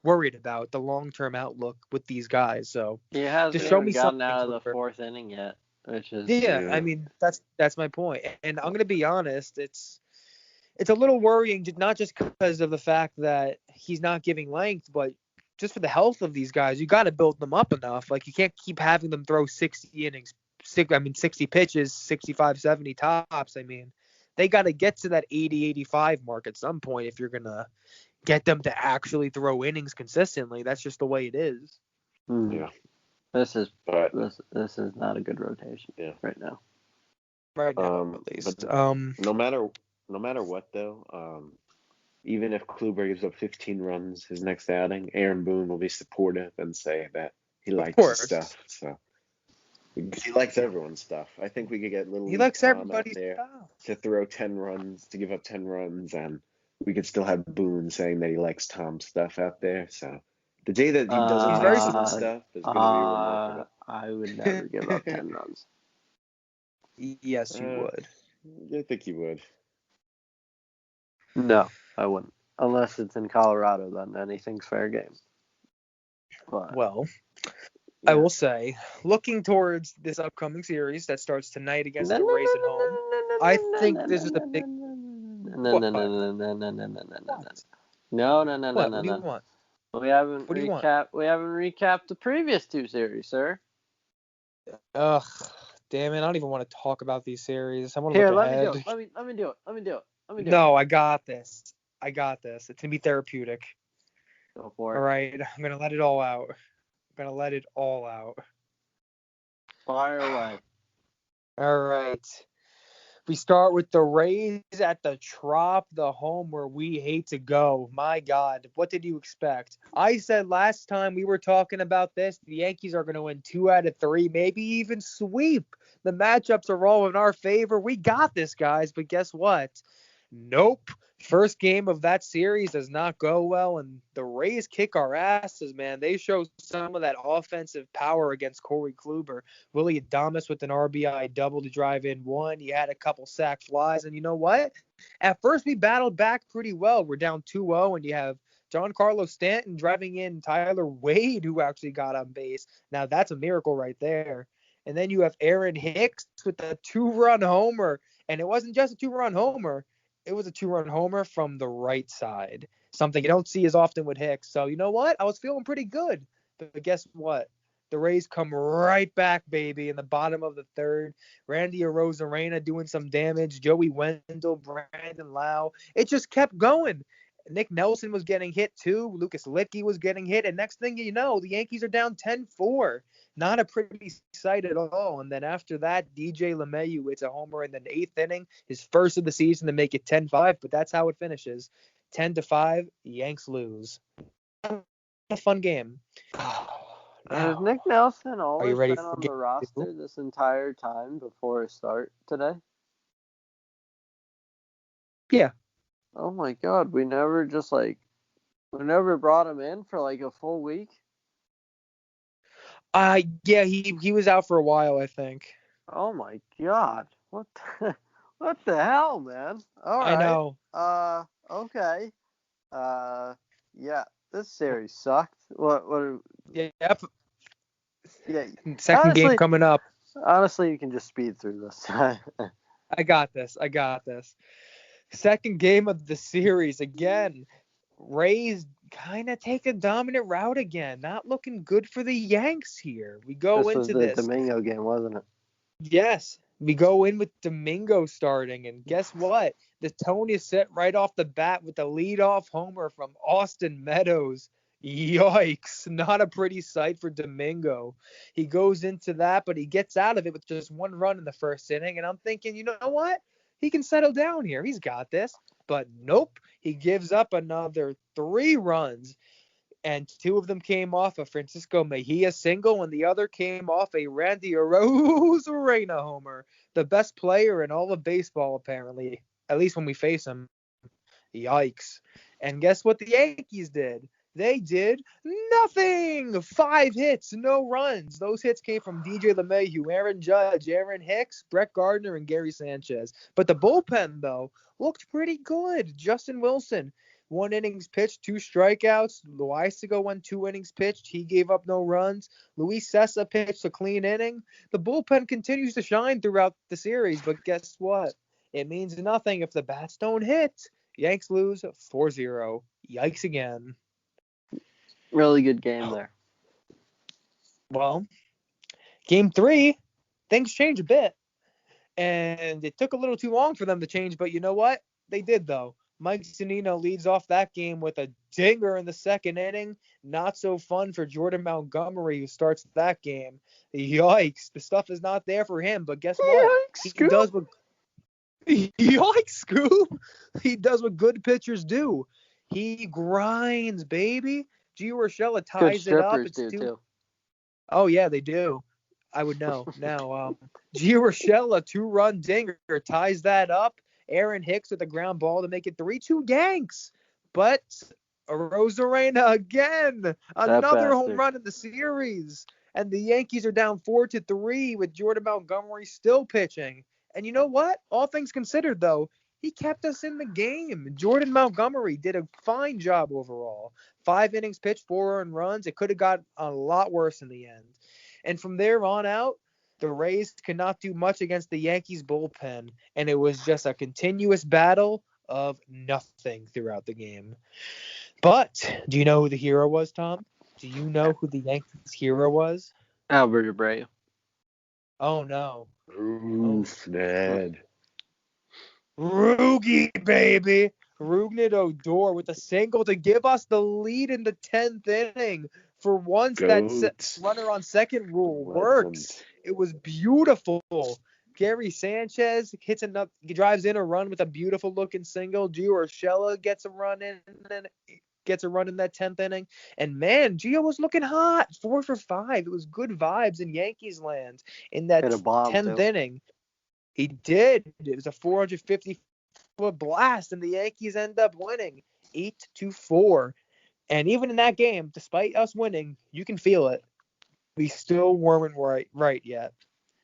worried about, the long-term outlook with these guys. So he hasn't just show me gotten something out of the 4th inning yet, which is I mean, that's my point. And I'm gonna be honest, it's a little worrying, not just because of the fact that he's not giving length, but just for the health of these guys. You got to build them up enough. Like, you can't keep having them throw 60 innings, 60 pitches, 65, 70 tops. I mean, they got to get to that 80, 85 mark at some point if you're going to get them to actually throw innings consistently. That's just the way it is. Yeah. This is not a good rotation right now. Right now, at least. No matter what, though, even if Kluber gives up 15 runs his next outing, Aaron Boone will be supportive and say that he likes his stuff. So he likes everyone's stuff. I think we could get little. He likes everybody's stuff. To throw 10 runs, to give up 10 runs, and we could still have Boone saying that he likes Tom's stuff out there. So the day that he doesn't like someone's stuff is going to be remarkable. I would never give up 10 runs. Yes, you would. I think you would. No, I wouldn't. Unless it's in Colorado, then anything's fair game. But, well, I will say, looking towards this upcoming series that starts tonight against the Rays at home, I think this is a big. No. What do you want? We haven't recapped the previous 2 series, sir. Ugh, damn it! I don't even want to talk about these series. I want to look ahead. Let me do it. No, I got this. It's gonna be therapeutic. Go for it. All right, I'm gonna let it all out. Fire away. All right. We start with the Rays at the Trop, the home where we hate to go. My God, what did you expect? I said last time we were talking about this, the Yankees are going to win 2 out of 3, maybe even sweep. The matchups are all in our favor. We got this, guys, but guess what? Nope. First game of that series does not go well, and the Rays kick our asses, man. They show some of that offensive power against Corey Kluber. Willie Adames with an RBI double to drive in one. He had a couple sac flies, and you know what? At first, we battled back pretty well. We're down 2-0, and you have Giancarlo Stanton driving in Tyler Wade, who actually got on base. Now, that's a miracle right there. And then you have Aaron Hicks with a 2-run homer, and it wasn't just a 2-run homer. It was a 2-run homer from the right side, something you don't see as often with Hicks. So you know what? I was feeling pretty good. But guess what? The Rays come right back, baby, in the bottom of the third. Randy Arozarena doing some damage. Joey Wendell, Brandon Lau. It just kept going. Nick Nelson was getting hit too. Lucas Litke was getting hit. And next thing you know, the Yankees are down 10-4. Not a pretty sight at all. And then after that, DJ LeMahieu hits a homer in the 8th inning, his first of the season to make it 10-5. But that's how it finishes. 10-5, Yanks lose. A fun game. Has Nick Nelson Are always you ready been for on game the roster 2? this entire time before his start today? Yeah. Oh my God, we never brought him in for like a full week. Yeah, he was out for a while, I think. Oh my God, what the hell, man? All right. I know. Okay. Yeah, this series sucked. What? Yep. Yeah. Second game coming up. Honestly, you can just speed through this. I got this. Second game of the series again. Rays kind of take a dominant route again. Not looking good for the Yanks here. We go This was into the this. Domingo game, wasn't it? Yes. We go in with Domingo starting, and guess what? The tone is set right off the bat with the leadoff homer from Austin Meadows. Yikes. Not a pretty sight for Domingo. He goes into that, but he gets out of it with just 1 run in the first inning, and I'm thinking, you know what? He can settle down here. He's got this. But nope. He gives up another 3 runs, and 2 of them came off a Francisco Mejia single, and the other came off a Randy Arozarena homer. The best player in all of baseball, apparently, at least when we face him. Yikes. And guess what the Yankees did? They did nothing. 5 hits, no runs. Those hits came from DJ LeMahieu, Aaron Judge, Aaron Hicks, Brett Gardner, and Gary Sanchez. But the bullpen, though, looked pretty good. Justin Wilson, 1 innings pitched, 2 strikeouts. Loaizaga went 2 innings pitched. He gave up no runs. Luis Cessa pitched a clean inning. The bullpen continues to shine throughout the series, but guess what? It means nothing if the bats don't hit. Yanks lose 4-0. Yikes again. Really good game there. Well, game 3, things change a bit. And it took a little too long for them to change, but you know what? They did, though. Mike Zunino leads off that game with a dinger in the 2nd inning. Not so fun for Jordan Montgomery, who starts that game. Yikes. The stuff is not there for him, but guess what? Yikes, Yikes, Scoop. He does what good pitchers do. He grinds, baby. Gio Urshela ties it up. It's too. Oh, yeah, they do. I would know. Now, Gio Urshela, 2-run dinger, ties that up. Aaron Hicks with a ground ball to make it 3-2 Yanks. But Arozarena again. Another home run in the series. And the Yankees are down 4-3 with Jordan Montgomery still pitching. And you know what? All things considered, though, he kept us in the game. Jordan Montgomery did a fine job overall. 5 innings pitched, 4 earned runs. It could have got a lot worse in the end. And from there on out, the Rays could not do much against the Yankees bullpen. And it was just a continuous battle of nothing throughout the game. But do you know who the hero was, Tom? Do you know who the Yankees hero was? Albert Abreu. Oh, no. Oof, Ned. Roogie, baby. Rougned Odor with a single to give us the lead in the 10th inning. For once, that runner on second rule works. It was beautiful. Gary Sanchez drives in a run with a beautiful looking single. Gio Urshela gets a run in that 10th inning. And man, Gio was looking hot. 4 for 5. It was good vibes in Yankees land in that Hit a bomb 10th too. inning. He did. It was a 450-foot blast, and the Yankees end up winning 8-4. And even in that game, despite us winning, you can feel it. We still weren't right yet.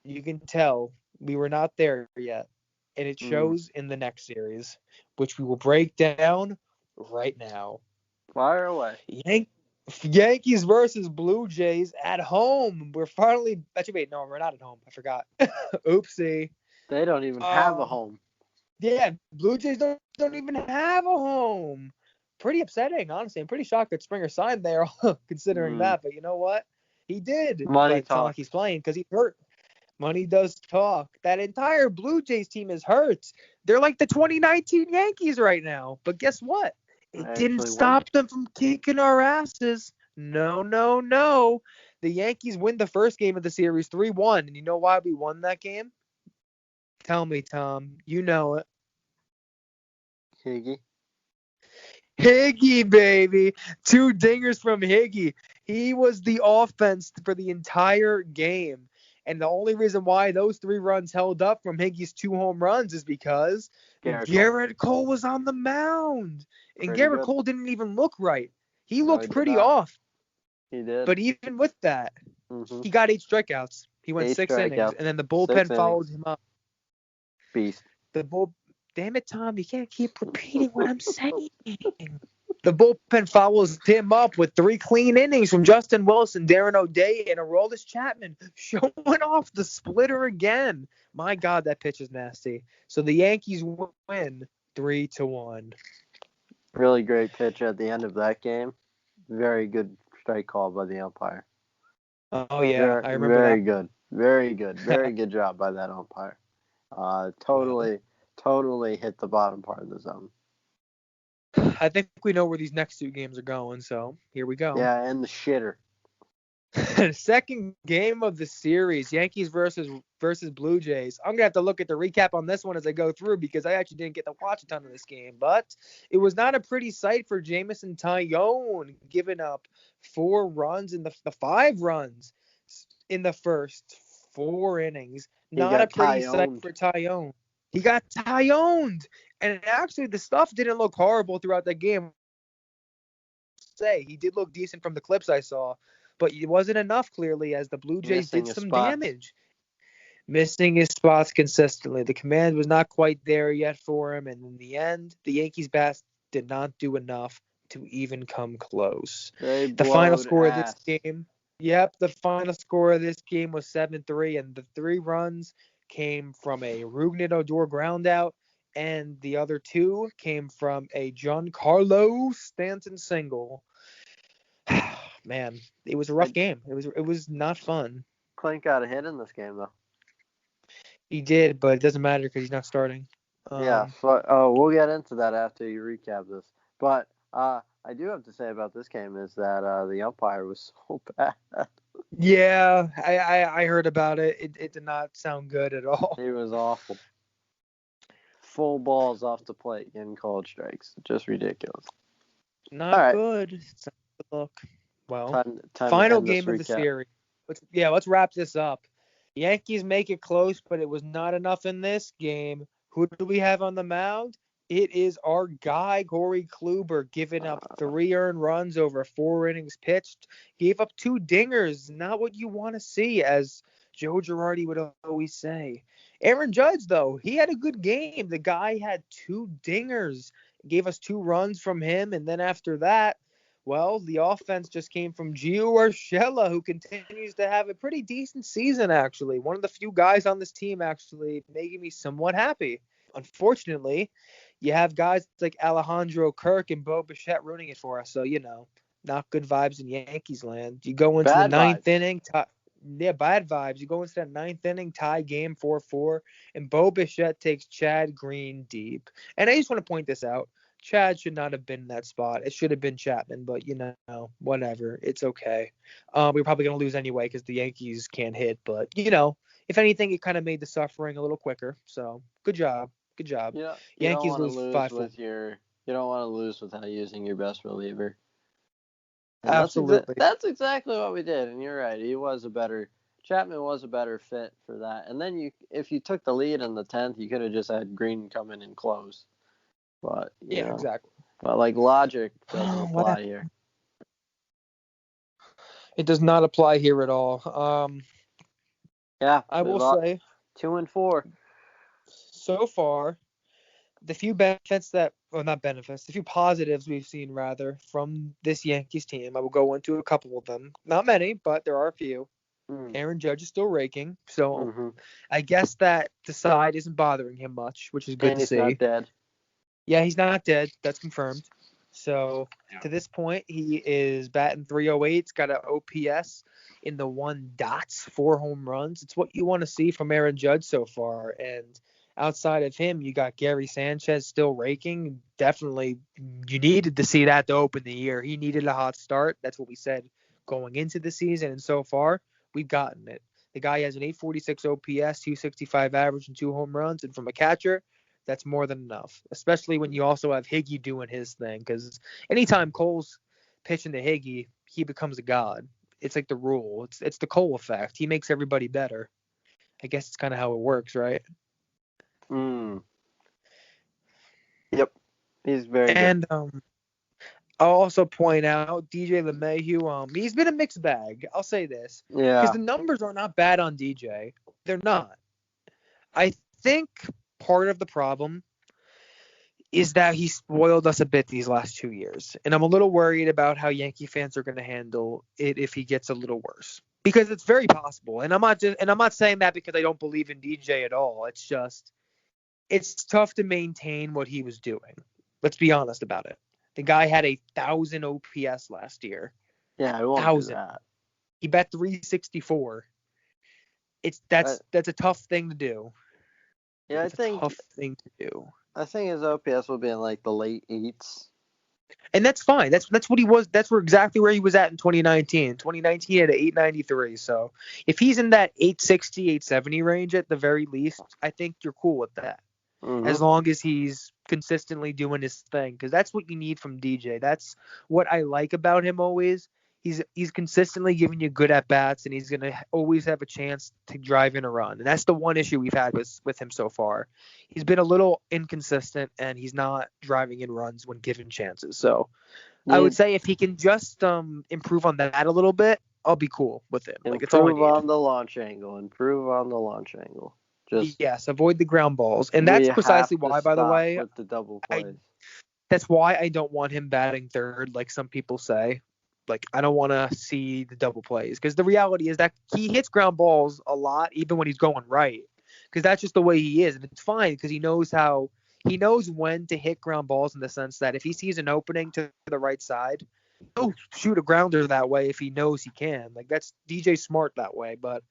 You can tell we were not there yet. And it shows in the next series, which we will break down right now. Fire away. Yankees versus Blue Jays at home. We're finally. Actually, wait, no, we're not at home. I forgot. Oopsie. They don't even have a home. Yeah, Blue Jays don't even have a home. Pretty upsetting, honestly. I'm pretty shocked that Springer signed there, considering that. But you know what? He did. Money But it's not like he's playing because he's hurt. Money does talk. That entire Blue Jays team is hurt. They're like the 2019 Yankees right now. But guess what? It didn't stop them from kicking our asses. No. The Yankees win the first game of the series 3-1. And you know why we won that game? Tell me, Tom. You know it. Higgy, baby. 2 dingers from Higgy. He was the offense for the entire game. And the only reason why those 3 runs held up from Higgy's 2 home runs is because Garrett Cole was on the mound. And Garrett Cole didn't even look right. He looked pretty off. He did. But even with that, he got 8 strikeouts. He went 6 innings. And then the bullpen followed him up. Beast. Damn it, Tom. You can't keep repeating what I'm saying. The bullpen follows him up with 3 clean innings from Justin Wilson, Darren O'Day, and Aroldis Chapman showing off the splitter again. My God, that pitch is nasty. So the Yankees win 3-1. Really great pitch at the end of that game. Very good strike call by the umpire. Oh, yeah. I remember that. Very good. Very good job by that umpire. Totally hit the bottom part of the zone. I think we know where these next 2 games are going, so here we go. Yeah, and the shitter. Second game of the series, Yankees versus Blue Jays. I'm going to have to look at the recap on this one as I go through because I actually didn't get to watch a ton of this game. But it was not a pretty sight for Jameson Taillon, giving up 4 runs in the 5 runs in the first 4 innings. Not a pretty sight for Taillon. He got Tailloned. And actually, the stuff didn't look horrible throughout the game. He did look decent from the clips I saw, but it wasn't enough, clearly, as the Blue Jays did some damage. Missing his spots consistently. The command was not quite there yet for him, and in the end, the Yankees' bats did not do enough to even come close. The final score of this game, the final score of this game was 7-3, and the 3 runs came from a Rougned Odor groundout, and the other 2 came from a Giancarlo Stanton single. Man, it was a rough game. It was not fun. Clint got a hit in this game, though. He did, but it doesn't matter because he's not starting. We'll get into that after you recap this. But I do have to say about this game is that the umpire was so bad. Yeah, I heard about it. It did not sound good at all. He was awful. Full balls off the plate getting called strikes. Just ridiculous. Not good. It's not a good look. Well, time final game of the series. Let's wrap this up. Yankees make it close, but it was not enough in this game. Who do we have on the mound? It is our guy, Corey Kluber, giving up 3 earned runs over 4 innings pitched. Gave up 2 dingers. Not what you want to see, as Joe Girardi would always say. Aaron Judge, though, he had a good game. The guy had 2 dingers. Gave us 2 runs from him, and then after that, well, the offense just came from Gio Urshela, who continues to have a pretty decent season, actually. One of the few guys on this team, actually, making me somewhat happy. Unfortunately, you have guys like Alejandro Kirk and Bo Bichette ruining it for us. So, not good vibes in Yankees land. You go into the 9th inning. Bad vibes. You go into that 9th inning, tie game 4-4, and Bo Bichette takes Chad Green deep. And I just want to point this out. Chad should not have been in that spot. It should have been Chapman, but, whatever. It's okay. We're probably going to lose anyway because the Yankees can't hit, but, if anything, it kind of made the suffering a little quicker. So good job. Good job. You don't Yankees want to lose lose 5-4. you don't want to lose without using your best reliever. And Absolutely. that's exactly what we did. And you're right. Chapman was a better fit for that. And then if you took the lead in the 10th, you could have just had Green come in and close. But Yeah, exactly. But like logic doesn't What apply here. It does not apply here at all. Yeah, I will say 2-4. so far, the few benefits the few positives we've seen rather from this Yankees team. I will go into a couple of them. Not many, but there are a few. Aaron Judge is still raking, so I guess that the side isn't bothering him much, which is good to see. And he's not dead. Yeah, he's not dead. That's confirmed. So to this point, he is batting 308. He's got an OPS in the 1 dots, 4 home runs. It's what you want to see from Aaron Judge so far. And outside of him, you got Gary Sanchez still raking. Definitely, you needed to see that to open the year. He needed a hot start. That's what we said going into the season. And so far, we've gotten it. The guy has an 846 OPS, 265 average, and 2 home runs. And from a catcher, that's more than enough, especially when you also have Higgy doing his thing. Because anytime Cole's pitching to Higgy, he becomes a god. It's like the rule. It's the Cole effect. He makes everybody better. I guess it's kind of how it works, right? Yep. He's very good. And I'll also point out DJ LeMahieu. He's been a mixed bag. I'll say this. Yeah. Because the numbers are not bad on DJ. They're not. I think part of the problem is that he spoiled us a bit these last 2 years. And I'm a little worried about how Yankee fans are going to handle it if he gets a little worse. Because it's very possible. And I'm not saying that because I don't believe in DJ at all. It's just it's tough to maintain what he was doing. Let's be honest about it. The guy had 1,000 OPS last year. Yeah, I won't 1,000. Do that. He bet 364. That's a tough thing to do. Yeah, it's a tough thing to do. I think his OPS will be in like the late 8s. And that's fine. That's what he was. That's exactly where he was at in 2019. 2019 he had an 893. So if he's in that 860, 870 range at the very least, I think you're cool with that. As long as he's consistently doing his thing, because that's what you need from DJ. That's what I like about him always. He's consistently giving you good at bats, and he's gonna always have a chance to drive in a run. And that's the one issue we've had with him so far. He's been a little inconsistent, and he's not driving in runs when given chances. So I would say if he can just improve on that a little bit, I'll be cool with him. Like it's all I need. Improve on the launch angle. Yes, avoid the ground balls, and that's precisely why. By the way, with the double plays. That's why I don't want him batting third, like some people say. Like I don't want to see the double plays because the reality is that he hits ground balls a lot, even when he's going right, because that's just the way he is, and it's fine because he knows when to hit ground balls in the sense that if he sees an opening to the right side, he'll shoot a grounder that way if he knows he can. Like that's DJ smart that way, but.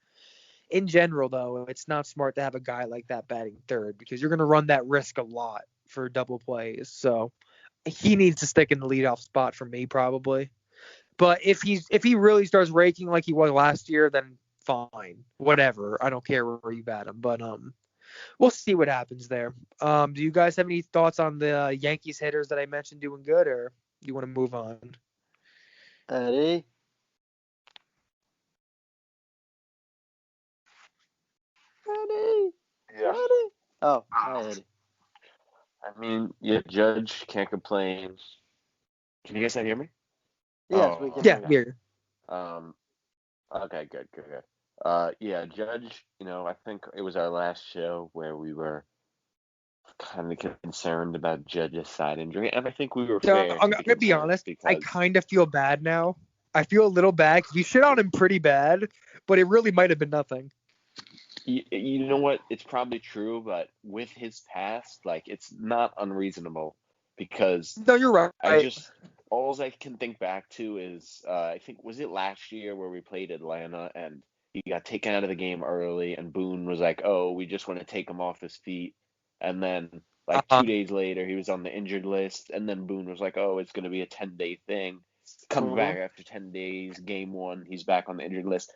In general, though, it's not smart to have a guy like that batting third because you're going to run that risk a lot for double plays. So he needs to stick in the leadoff spot for me, probably. But if he really starts raking like he was last year, then fine, whatever. I don't care where you bat him, but we'll see what happens there. Do you guys have any thoughts on the Yankees hitters that I mentioned doing good, or do you want to move on? Eddie. Yeah. Eddie. Oh, hi, Eddie. I mean, yeah, Judge can't complain. Can you guys not hear me? Yes, we can. Yeah, hear. Okay, good. Yeah, Judge. I think it was our last show where we were kind of concerned about Judge's side injury, and I think we were fair. I'm gonna be honest. I kind of feel bad now. I feel a little bad because we shit on him pretty bad, but it really might have been nothing. You know what? It's probably true, but with his past, it's not unreasonable because. No, you're right. All I can think back to is I think was it last year where we played Atlanta and he got taken out of the game early and Boone was like, "Oh, we just want to take him off his feet," and then 2 days later he was on the injured list and then Boone was like, "Oh, it's going to be a 10-day thing." Comes back after 10 days, game 1, he's back on the injured list.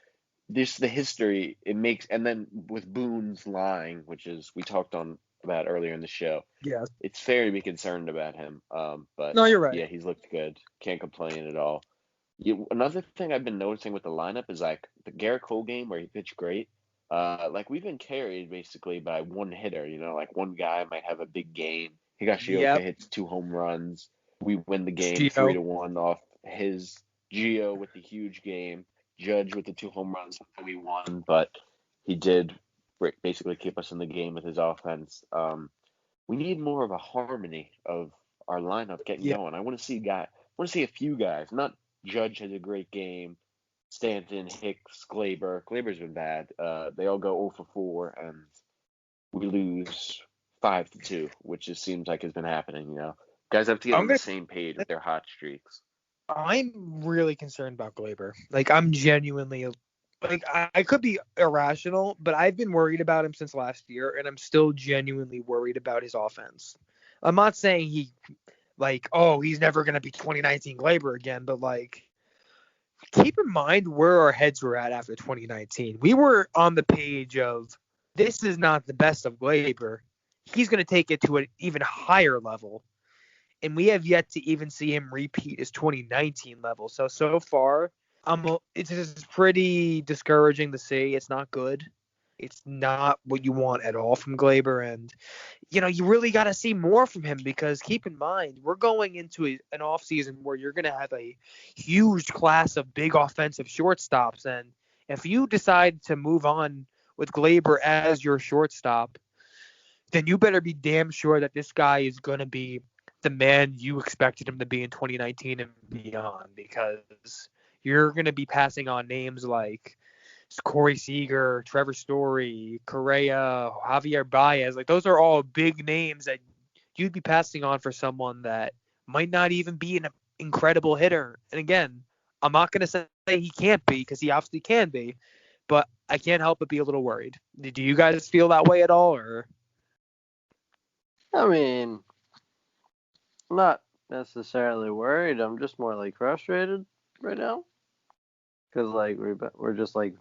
this the history it makes, and then with Boone's lying, which is we talked on about earlier in the show, Yeah. it's fair to be concerned about him. But No, you're right. yeah, he's looked good. Can't complain at all. Another thing I've been noticing with the lineup is like the Garrett Cole game where he pitched great. Like we've been carried basically by one hitter. Like one guy might have a big game. Higashioka Yep. hits 2 home runs. We win the game Gio. 3-1 off his Gio with the huge game. Judge with the 2 home runs, and we won. But he did basically keep us in the game with his offense. We need more of a harmony of our lineup getting Yeah. going. I want to see a few guys. Not Judge has a great game. Stanton, Hicks, Glaber. Glaber's been bad. They all go 0 for 4, and we lose 5-2, which just seems like has been happening. Guys have to get on the same page with their hot streaks. I'm really concerned about Glaber. Like, I'm genuinely, like, I could be irrational, but I've been worried about him since last year, and I'm still genuinely worried about his offense. I'm not saying he's never going to be 2019 Glaber again, but, like, keep in mind where our heads were at after 2019. We were on the page of, this is not the best of Glaber. He's going to take it to an even higher level. And we have yet to even see him repeat his 2019 level. So far, it's just pretty discouraging to see. It's not good. It's not what you want at all from Glaber. And, you really got to see more from him because keep in mind, we're going into an offseason where you're going to have a huge class of big offensive shortstops. And if you decide to move on with Glaber as your shortstop, then you better be damn sure that this guy is going to be the man you expected him to be in 2019 and beyond, because you're going to be passing on names like Corey Seager, Trevor Story, Correa, Javier Baez. Like, those are all big names that you'd be passing on for someone that might not even be an incredible hitter. And again, I'm not going to say he can't be, because he obviously can be, but I can't help but be a little worried. Do you guys feel that way at all? Or? I mean, I'm not necessarily worried. I'm just more like frustrated right now, because like we're just like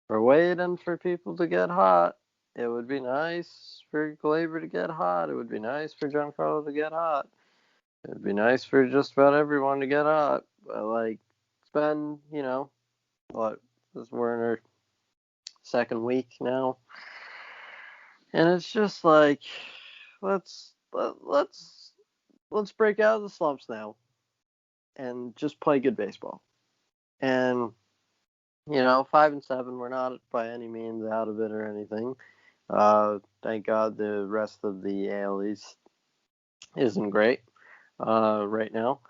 we're waiting for people to get hot. It would be nice for Glaber to get hot. It would be nice for Giancarlo to get hot. It would be nice for just about everyone to get hot. But like, it's been we're in our second week now, and it's just like let's break out of the slumps now and just play good baseball. And 5-7, we're not by any means out of it or anything. Thank God the rest of the AL East isn't great right now.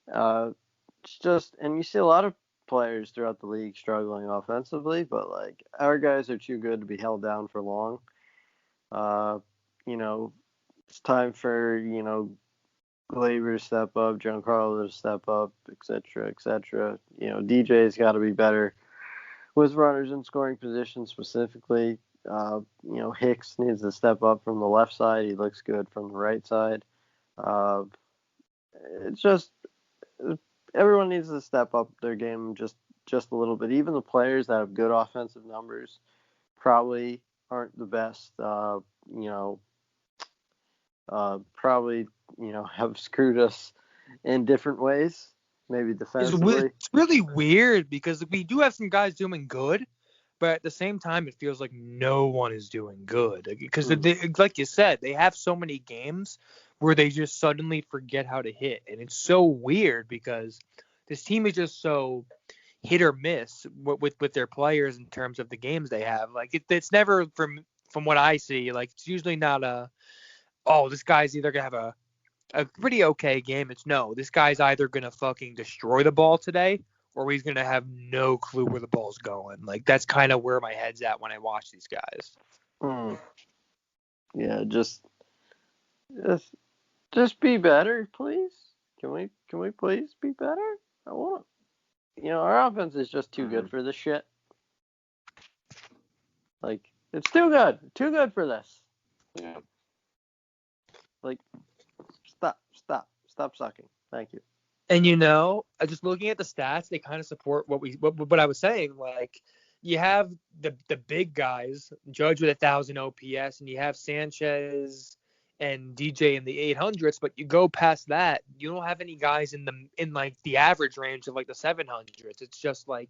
It's just, and you see a lot of players throughout the league struggling offensively, but like our guys are too good to be held down for long. It's time for Glaber to step up, Giancarlo to step up, etc., etc. DJ's got to be better with runners in scoring position specifically. Hicks needs to step up from the left side. He looks good from the right side. It's just everyone needs to step up their game just a little bit. Even the players that have good offensive numbers probably aren't the best. Probably have screwed us in different ways. Maybe defensively. It's really weird because we do have some guys doing good, but at the same time, it feels like no one is doing good. Because, like you said, they have so many games where they just suddenly forget how to hit. And it's so weird because this team is just so hit or miss with their players in terms of the games they have. Like, it's never, from what I see, like, it's usually not this guy's either going to have a pretty okay game. It's no, this guy's either going to fucking destroy the ball today or he's going to have no clue where the ball's going. Like, that's kind of where my head's at when I watch these guys. Yeah, just be better, please. Can we please be better? I want our offense is just too good for this shit. Like, it's too good for this. Yeah. Like, stop sucking. Thank you. And just looking at the stats, they kind of support what I was saying. Like, you have the big guys, Judge with 1,000 OPS, and you have Sanchez and DJ in the 800s, but you go past that, you don't have any guys in like the average range of like the 700s. It's just like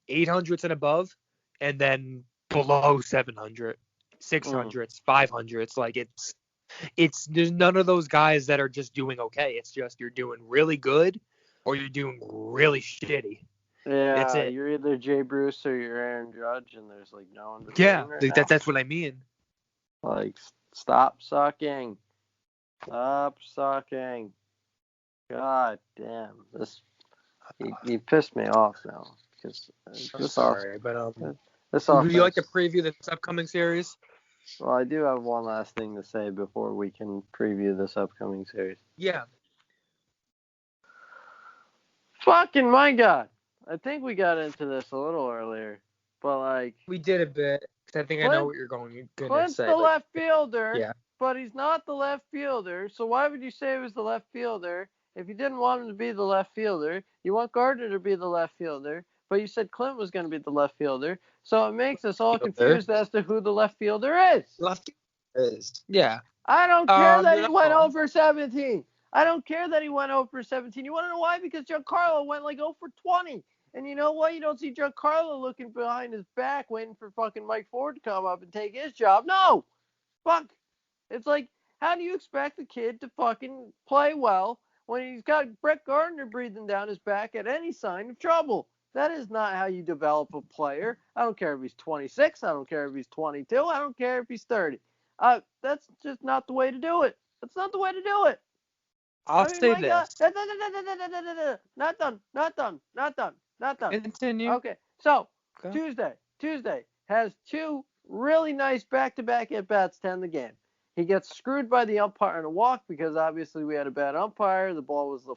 800s and above, and then below 700, 600s, 500s. Like it's there's none of those guys that are just doing okay. It's just you're doing really good or you're doing really shitty. Yeah, That's it. You're either Jay Bruce or you're Aaron Judge, and there's like no in between. Yeah, right now. that's what I mean. Like, stop sucking. Stop sucking. God damn, this he pissed me off now because I'm sorry, but this would you like to preview this upcoming series? Well, I do have one last thing to say before we can preview this upcoming series. Yeah. Fucking my God. I think we got into this a little earlier, but like... We did a bit, because I think I know what you're going to say. Clint's the left fielder, yeah. but he's not the left fielder, so why would you say he was the left fielder if you didn't want him to be the left fielder? You want Gardner to be the left fielder, but you said Clint was going to be the left fielder, so it makes us all confused as to who the left fielder is. Left is. Yeah. I don't care that he went over 17. I don't care that he went over 17. You want to know why? Because Giancarlo went like 0 for 20. And you know what? You don't see Giancarlo looking behind his back waiting for fucking Mike Ford to come up and take his job. No! Fuck. It's like, how do you expect the kid to fucking play well when he's got Brett Gardner breathing down his back at any sign of trouble? That is not how you develop a player. I don't care if he's 26. I don't care if he's 22. I don't care if he's 30. That's just not the way to do it. That's not the way to do it. I'll say this. Not done. Continue. Okay, so Tuesday has two really nice back-to-back at-bats to end the game. He gets screwed by the umpire on a walk because obviously we had a bad umpire. The ball was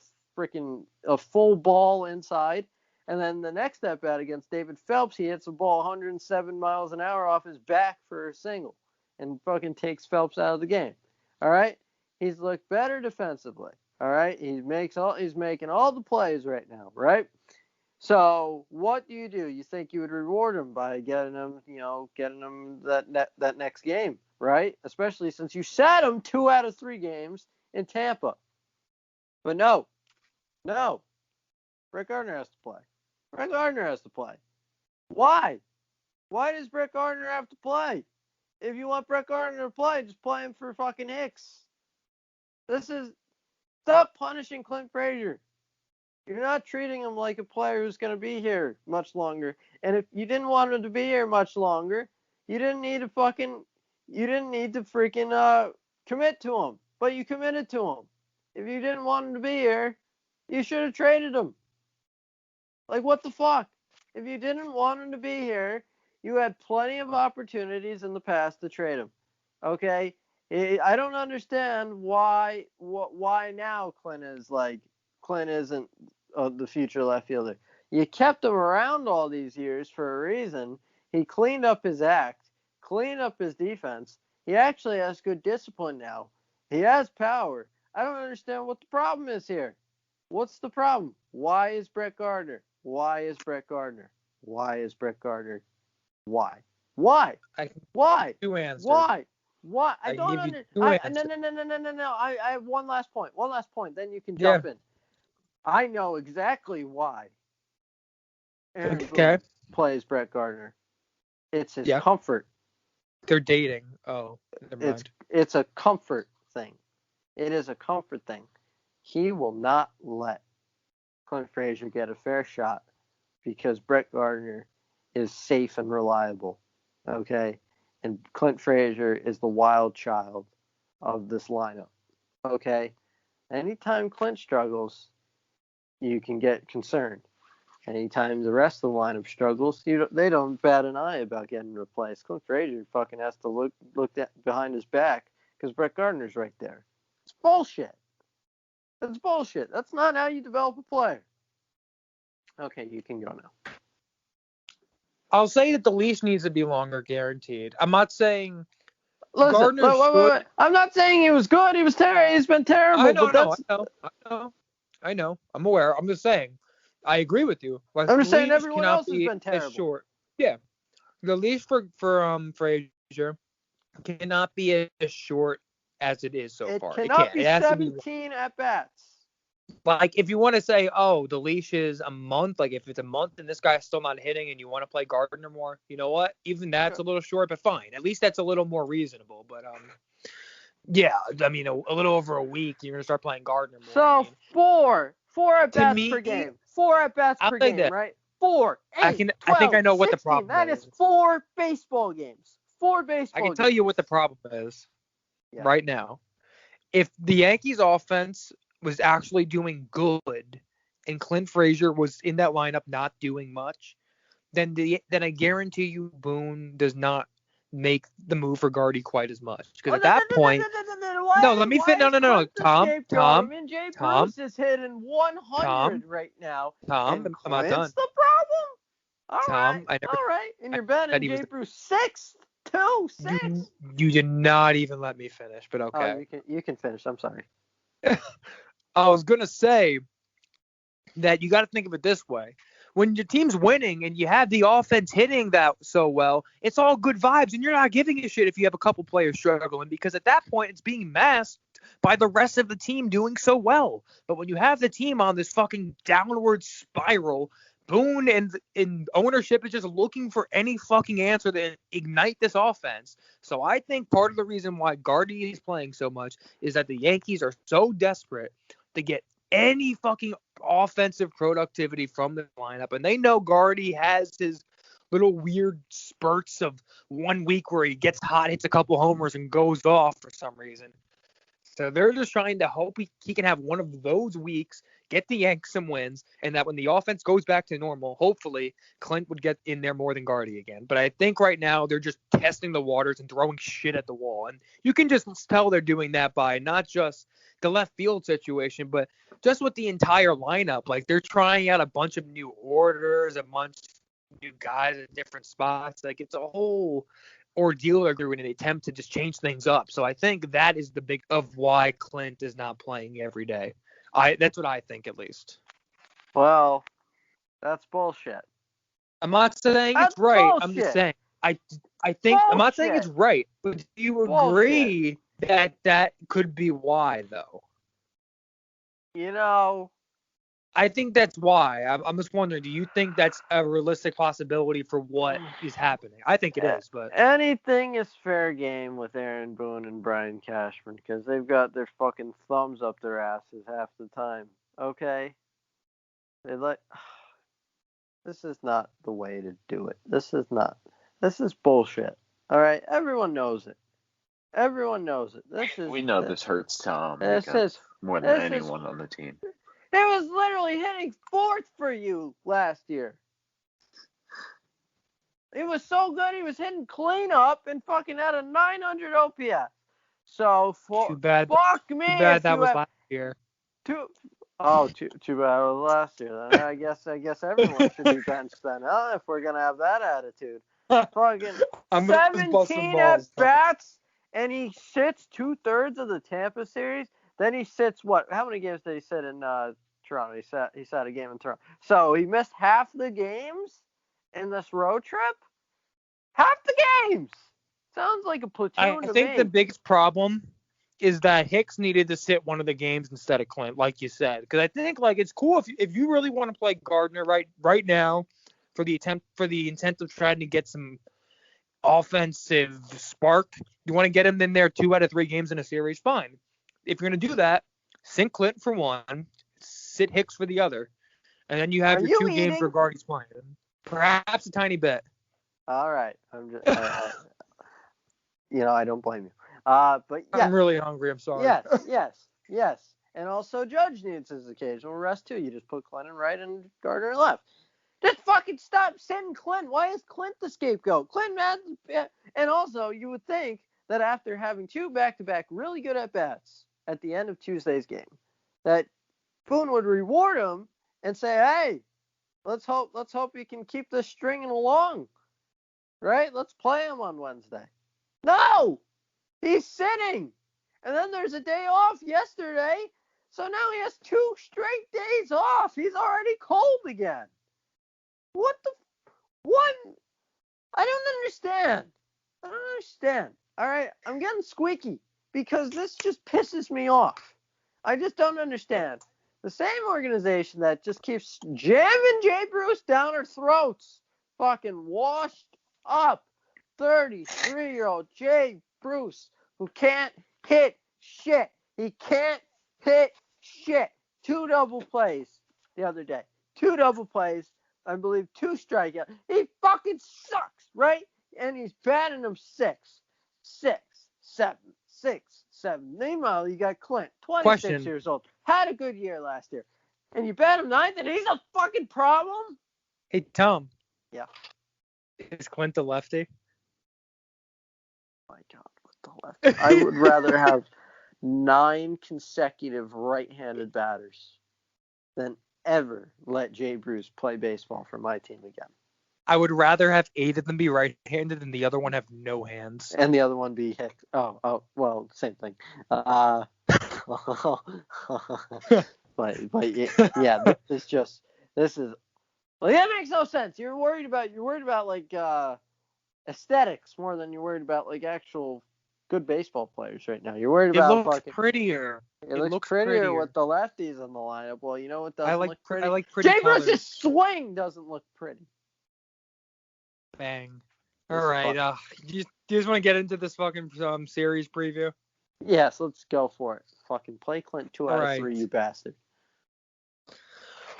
a full ball inside. And then the next at-bat against David Phelps, he hits a ball 107 miles an hour off his back for a single and fucking takes Phelps out of the game. All right? He's looked better defensively. All right? He's making all the plays right now, right? So what do? You think you would reward him by getting him that next game, right? Especially since you sat him 2 out of 3 games in Tampa. But no. Brett Gardner has to play. Why? Why does Brett Gardner have to play? If you want Brett Gardner to play, just play him for fucking Hicks. Stop punishing Clint Frazier. You're not treating him like a player who's going to be here much longer. And if you didn't want him to be here much longer, you didn't need to freaking commit to him. But you committed to him. If you didn't want him to be here, you should have traded him. Like, what the fuck? If you didn't want him to be here, you had plenty of opportunities in the past to trade him. Okay? I don't understand why now Clint isn't the future left fielder. You kept him around all these years for a reason. He cleaned up his act, cleaned up his defense. He actually has good discipline now. He has power. I don't understand what the problem is here. What's the problem? Why is Brett Gardner? Why? Two answers. Why? I don't understand. No. I have one last point. Then you can jump in. I know exactly why Aaron Boone plays Brett Gardner. It's his comfort. They're dating. Oh, never mind. It's a comfort thing. It is a comfort thing. He will not let Clint Frazier get a fair shot because Brett Gardner is safe and reliable. Okay? And Clint Frazier is the wild child of this lineup. Okay? Anytime Clint struggles, you can get concerned. Anytime the rest of the lineup struggles, they don't bat an eye about getting replaced. Clint Frazier fucking has to look behind his back because Brett Gardner's right there. It's bullshit. That's bullshit. That's not how you develop a player. Okay, you can go now. I'll say that the leash needs to be longer, guaranteed. I'm not saying Listen, wait. I'm not saying he was good. He was terrible. He's been terrible. I know. I'm aware. I'm just saying. I agree with you. I'm just saying everyone else has been terrible. Short. Yeah. The leash for Frazier cannot be as short as it is so It far. It cannot can't. be It has to be 17 at bats. like if you want to say, oh, the leash is a month. Like if it's a month and this guy's still not hitting, and you want to play Gardner more, you know what? Even that's a little short, but fine. At least that's a little more reasonable. But yeah, I mean, a little over a week, you're gonna start playing Gardner more. So I mean, four at bats me, per game. 4 at bats I'll per say game, this. right? 4, 8, I 12, think I know what the 16. problem That is. is 4 baseball games. 4 baseball I games. can tell you what the problem is Yeah. right now. If the Yankees offense was actually doing good and Clint Frazier was in that lineup not doing much, then I guarantee you Boone does not make the move for Gardy quite as much. Because at that point, no, let me finish. No, Tom, Jay Bruce is hitting 100 right now. Tom, and I'm not done. Clint's the problem? All Tom, right, I never all right. And you're betting said he Jay was Bruce 6, 2, 6. You did not even let me finish, but okay. Oh, you can finish. I'm sorry. I was gonna say that you got to think of it this way: when your team's winning and you have the offense hitting that so well, it's all good vibes, and you're not giving a shit if you have a couple players struggling, because at that point it's being masked by the rest of the team doing so well. But when you have the team on this fucking downward spiral, Boone and ownership is just looking for any fucking answer to ignite this offense. So I think part of the reason why Gardy is playing so much is that the Yankees are so desperate to get any fucking offensive productivity from the lineup. And they know Gardy has his little weird spurts of 1 week where he gets hot, hits a couple homers, and goes off for some reason. So they're just trying to hope he can have one of those weeks, get the Yanks some wins, and that when the offense goes back to normal, hopefully Clint would get in there more than Gardy again. But I think right now they're just testing the waters and throwing shit at the wall. And you can just tell they're doing that by not just the left field situation, but just with the entire lineup. Like they're trying out a bunch of new orders, a bunch of new guys at different spots. Like it's a whole ordeal they're doing in an attempt to just change things up. So I think that is the big of why Clint is not playing every day. That's what I think, at least. Well, that's bullshit. I'm not saying it's right. Bullshit. I'm just saying I think bullshit. I'm not saying it's right, but do you agree that could be why though? You know, I think that's why. I'm just wondering, do you think that's a realistic possibility for what is happening? I think it is, but anything is fair game with Aaron Boone and Brian Cashman because they've got their fucking thumbs up their asses half the time. Okay? This is not the way to do it. This is bullshit. All right? Everyone knows it. We know this hurts Tom. This is more than anyone on the team. He was literally hitting 4th for you last year. He was so good, he was hitting cleanup and fucking had a 900 OPS. So, too bad. Fuck me. Too bad that was last year. Too bad it was last year. Then I guess everyone should be benched then, huh? If we're gonna have that attitude. Fucking 17 at bats, and he sits 2/3 of the Tampa series. Then he sits what? How many games did he sit in Toronto? He sat a game in Toronto. So he missed half the games in this road trip. Half the games. Sounds like a platoon to me. I think the biggest problem is that Hicks needed to sit one of the games instead of Clint, like you said. Because I think like it's cool if you really want to play Gardner right now for the intent of trying to get some offensive spark. You want to get him in there 2 out of 3 games in a series, fine. If you're going to do that, sit Clint for one, sit Hicks for the other, and then you have your 2 games where Gardy's playing. Perhaps a tiny bit. All right. I'm just, I don't blame you. But yeah. I'm really hungry. I'm sorry. Yes. And also Judge needs his occasional rest too. You just put Clint in right and Gardner in left. Just fucking stop sending Clint. Why is Clint the scapegoat? And also you would think that after having 2 back-to-back really good at-bats at the end of Tuesday's game, that Boone would reward him and say, hey, let's hope you can keep this stringing along. Right? Let's play him on Wednesday. No! He's sitting. And then there's a day off yesterday. So now he has 2 straight days off. He's already cold again. What? I don't understand. All right, I'm getting squeaky because this just pisses me off. I just don't understand. The same organization that just keeps jamming Jay Bruce down our throats, fucking washed up 33-year-old Jay Bruce, who can't hit shit. He can't hit shit. 2 double plays the other day. 2 double plays. I believe 2 strikeouts. He fucking sucks, right? And he's batting them 6, 7. Meanwhile, you got Clint, 26 years old, had a good year last year. And you bat him 9th, and he's a fucking problem? Hey, Tom. Yeah. Is Clint the lefty? My God, what the lefty? I would rather have 9 consecutive right-handed batters than ever let Jay Bruce play baseball for my team again. I would rather have 8 of them be right-handed than the other one have no hands. And the other one be Hicks. Oh, well, same thing. But yeah, this is like, that makes no sense. You're worried about like aesthetics more than you're worried about like actual good baseball players right now. You're worried about it looks prettier. It looks prettier with the lefties in the lineup. Well, you know what doesn't look pretty? I like pretty Jay colors. Bruce's swing doesn't look pretty. Bang. All right. Do you just want to get into this fucking series preview? Yes, let's go for it. Fucking play Clint 2 out of 3, you bastard.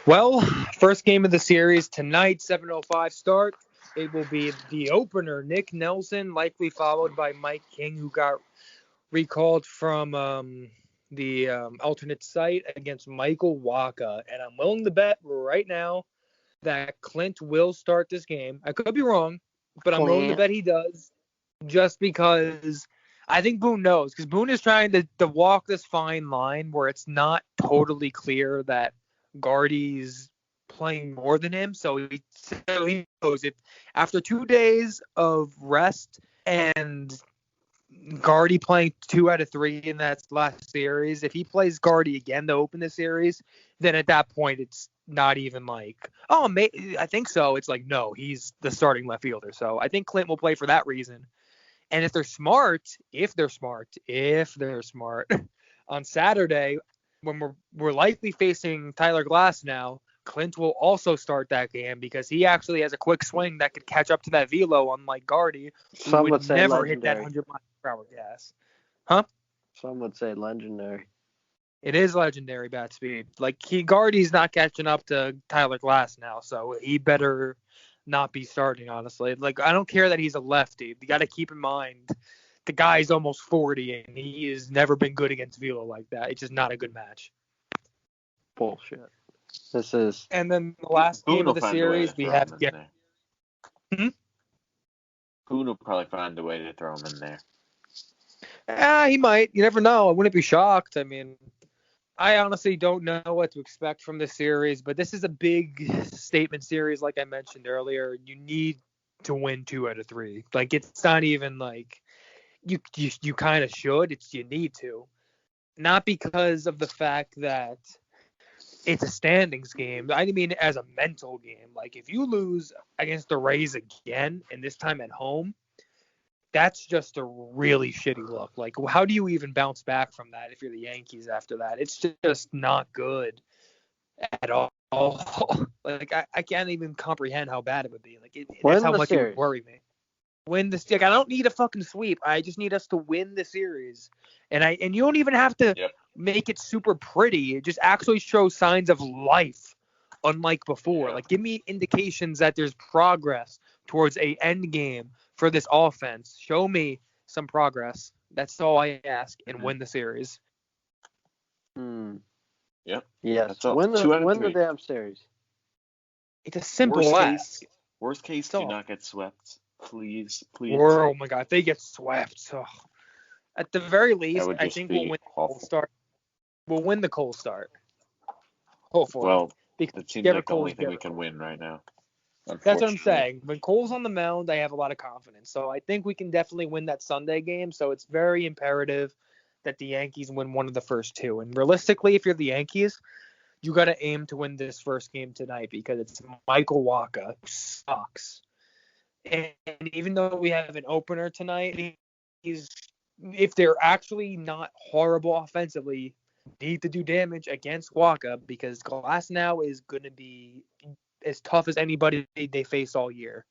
Well, first game of the series tonight, 7:05 start. It will be the opener, Nick Nelson, likely followed by Mike King, who got recalled from the alternate site against Michael Wacha. And I'm willing to bet right now that Clint will start this game. I could be wrong, but I'm willing to bet he does, just because I think Boone knows. Because Boone is trying to walk this fine line where it's not totally clear that Gardy's playing more than him. So he knows if after 2 days of rest and Gardy playing 2 out of 3 in that last series, if he plays Gardy again to open the series, then at that point it's not even like, I think so. It's like, no, he's the starting left fielder. So I think Clint will play for that reason. And if they're smart on Saturday, when we're likely facing Tyler Glass now, Clint will also start that game because he actually has a quick swing that could catch up to that velo, unlike Gardy, who would never legendary. Hit that 100 mile per hour gas. Huh? Some would say legendary. It is legendary bat speed. Like, Gardy's not catching up to Tyler Glass now, so he better not be starting, honestly. Like, I don't care that he's a lefty. You got to keep in mind the guy's almost 40, and he has never been good against velo like that. It's just not a good match. Bullshit. This is. And then the last game of the series, we have. Boone will probably find a way to throw him in there. He might. You never know. I wouldn't be shocked. I mean, I honestly don't know what to expect from this series, but this is a big statement series, like I mentioned earlier. You need to win 2 out of 3. Like, it's not even like you kind of should. It's you need to. Not because of the fact that it's a standings game. I mean, as a mental game. Like, if you lose against the Rays again, and this time at home, that's just a really shitty look. Like, how do you even bounce back from that if you're the Yankees after that? It's just not good at all. Like, I can't even comprehend how bad it would be. Like, that's how much it would worry me. Win the stick. I don't need a fucking sweep. I just need us to win the series. And you don't even have to make it super pretty. It just actually shows signs of life, unlike before. Like, give me indications that there's progress towards a end game for this offense. Show me some progress. That's all I ask, and win the series. Yep. Yes. Win the damn series. It's a simple ask. Worst case, do not get swept. Please. Oh my God, if they get swept. Oh. At the very least, I think we'll win the cold start. We'll win the cold start. Hopefully. Well, it seems like the only thing we can win right now. That's what I'm saying. When Cole's on the mound, I have a lot of confidence. So I think we can definitely win that Sunday game. So it's very imperative that the Yankees win one of the first 2. And realistically, if you're the Yankees, you got to aim to win this first game tonight because it's Michael Wacha, who sucks. And even though we have an opener tonight, if they're actually not horrible offensively, need to do damage against Waka because Glasnow is going to be as tough as anybody they face all year.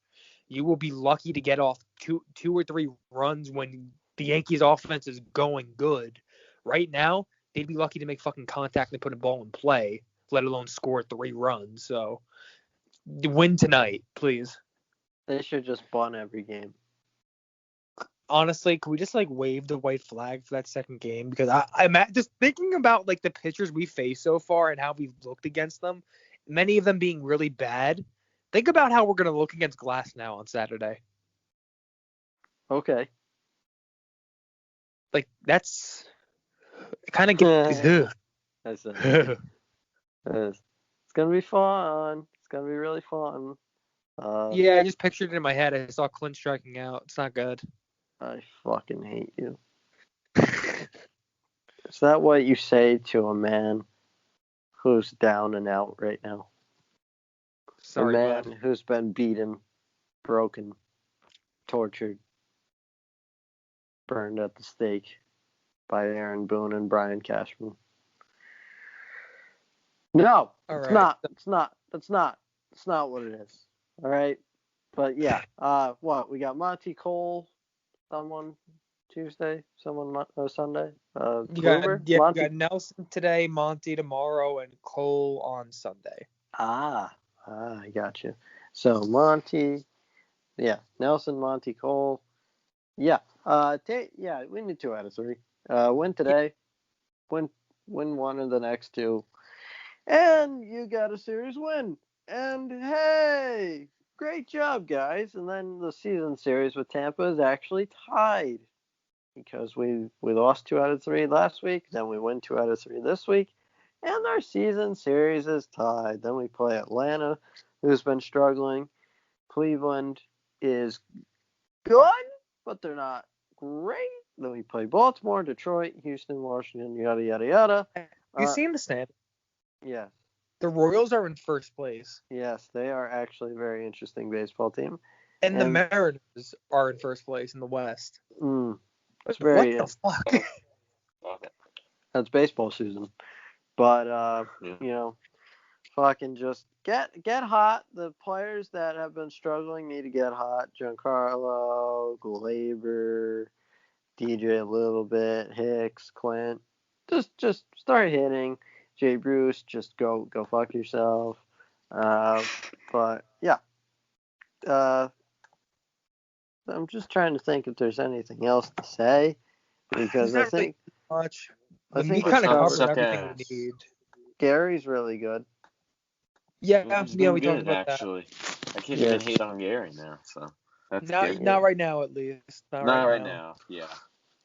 You will be lucky to get off two or three runs when the Yankees offense is going good. Right now, they'd be lucky to make fucking contact and put a ball in play, let alone score 3 runs. So win tonight, please. They should just bunt every game. Honestly, could we just like wave the white flag for that second game? Because I'm just thinking about like the pitchers we faced so far and how we've looked against them, many of them being really bad. Think about how we're gonna look against Glasnow on Saturday. Okay. That's kind of get. That's it. It's gonna be fun. It's gonna be really fun. Yeah, I just pictured it in my head. I saw Clint striking out. It's not good. I fucking hate you. Is that what you say to a man who's down and out right now? Sorry, a man bud. who's been beaten, broken, tortured, burned at the stake by Aaron Boone and Brian Cashman. No, All it's right. not. It's not. That's not. It's not what it is. All right. But yeah, what we got? Monty Cole, someone Tuesday, someone Sunday. You got Kluber? you Monty. got Nelson today, Monty tomorrow, and Cole on Sunday. I got you. So Monty, yeah, Nelson, Monty Cole, yeah. We need 2 out of 3. Win today, win one of the next 2, and you got a series win. And hey, great job, guys. And then the season series with Tampa is actually tied because we lost 2 out of 3 last week. Then we win 2 out of 3 this week. And our season series is tied. Then we play Atlanta, who's been struggling. Cleveland is good, but they're not great. Then we play Baltimore, Detroit, Houston, Washington, yada, yada, yada. You seen the stand? Yes. The Royals are in first place. Yes, they are actually a very interesting baseball team. And the Mariners are in first place in the West. It's very, what the fuck? That's baseball season. But, Yeah. Fucking just get hot. The players that have been struggling need to get hot. Giancarlo, Gleyber, DJ a little bit, Hicks, Clint. Just start hitting. Jay Bruce, just go fuck yourself. But yeah. I'm just trying to think if there's anything else to say because I think really much. I think we kind of covered suck everything ass. we need. Gary's really good. Yeah, He's we doing talked good, about actually. I can't Yeah. even hate on Gary now, so that's good. Not right now, at least. Not right now. Yeah.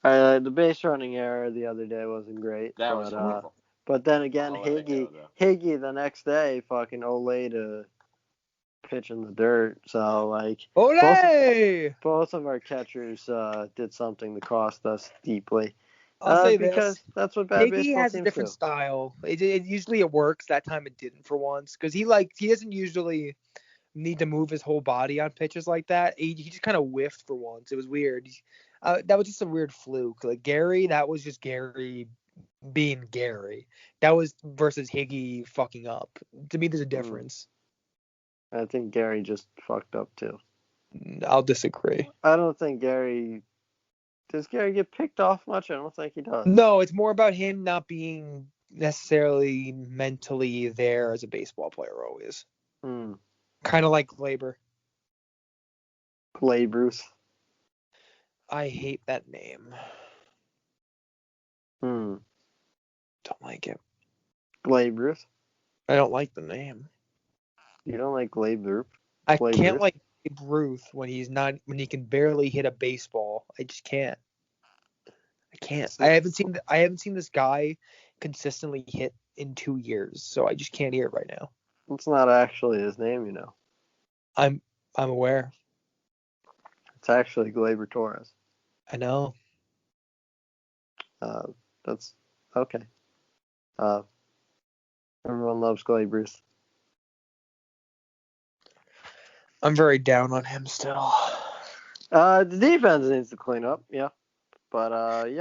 The base running error the other day wasn't great. That but, was horrible. But then again, I'll let it go, though. Higgy the next day fucking Olay to pitch in the dirt. So like Olay! both of our catchers did something to cost us deeply. I'll say because this. that's what bad Higgy baseball has a teams different do. style. It usually works. That time it didn't for once because he doesn't usually need to move his whole body on pitches like that. He just kind of whiffed for once. It was weird. That was just a weird fluke. Like Gary, that was just Gary being Gary. That was versus Higgy fucking up. To me, there's a difference. I think Gary just fucked up too. I'll disagree. I don't think Gary. Does Gary get picked off much? I don't think he does. No, it's more about him not being necessarily mentally there as a baseball player always. Kind of like Gleyber. Gleyber. I hate that name. Don't like it. Gleyber. I don't like the name. You don't like Gleyber? I can't like Babe Ruth when he can barely hit a baseball. I just can't. I can't. I haven't seen this guy consistently hit in 2 years, so I just can't hear it right now. It's not actually his name, you know. I'm aware. It's actually Gleyber Torres. I know. That's okay. Everyone loves Gleyber. I'm very down on him still. The defense needs to clean up, yeah. But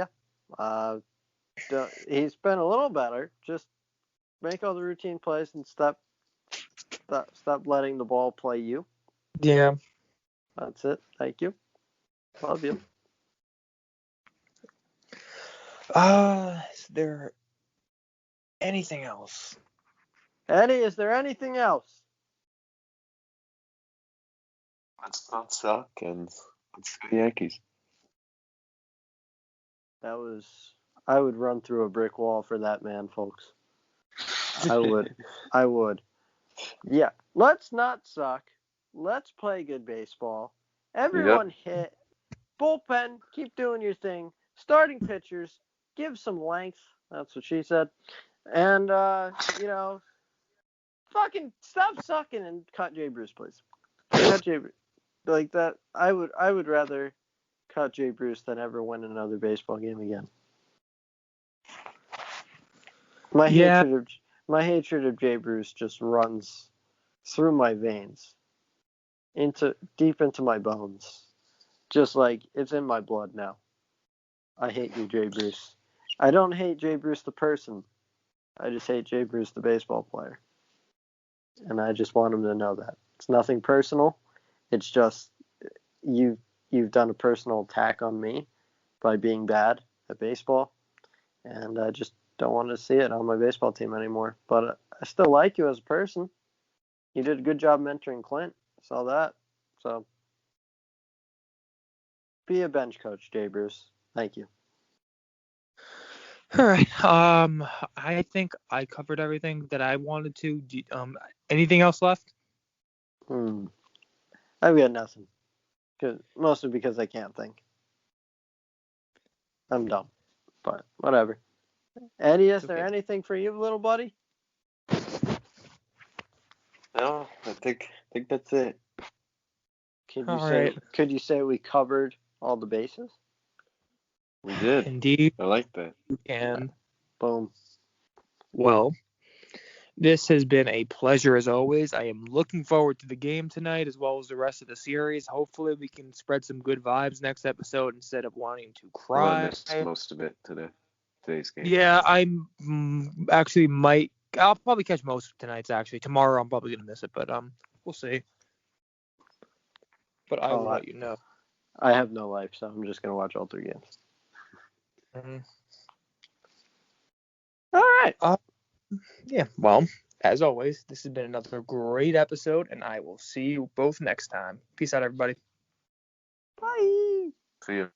he's been a little better. Just make all the routine plays and stop letting the ball play you. Yeah. That's it. Thank you. Love you. Is there anything else? Eddie, is there anything else? Let's not suck and let's go Yankees. I would run through a brick wall for that man, folks. I would. Yeah. Let's not suck. Let's play good baseball. Everyone hit. Bullpen, keep doing your thing. Starting pitchers, give some length. That's what she said. And, fucking stop sucking and cut Jay Bruce, please. Cut Jay Bruce. Like that, I would rather cut Jay Bruce than ever win another baseball game again. My hatred of Jay Bruce just runs through my veins, deep into my bones. Just like it's in my blood now. I hate you, Jay Bruce. I don't hate Jay Bruce the person. I just hate Jay Bruce the baseball player. And I just want him to know that. It's nothing personal. It's just you've done a personal attack on me by being bad at baseball. And I just don't want to see it on my baseball team anymore. But I still like you as a person. You did a good job mentoring Clint. Saw that. So be a bench coach, Jay Bruce. Thank you. All right. I think I covered everything that I wanted to. Anything else left? I've got nothing. Mostly because I can't think. I'm dumb. But whatever. Eddie, is there anything for you, little buddy? No, I think that's it. Could you say we covered all the bases? We did. Indeed. I like that. You can. Boom. Well, this has been a pleasure as always. I am looking forward to the game tonight as well as the rest of the series. Hopefully we can spread some good vibes next episode instead of wanting to cry. I missed most of it today's game. Yeah, I'll probably catch most of tonight's actually. Tomorrow I'm probably going to miss it, but we'll see. But I will let you know. I have no life, so I'm just going to watch all 3 games. Mm-hmm. All right. Yeah, well, as always, this has been another great episode, and I will see you both next time. Peace out, everybody. Bye. See you.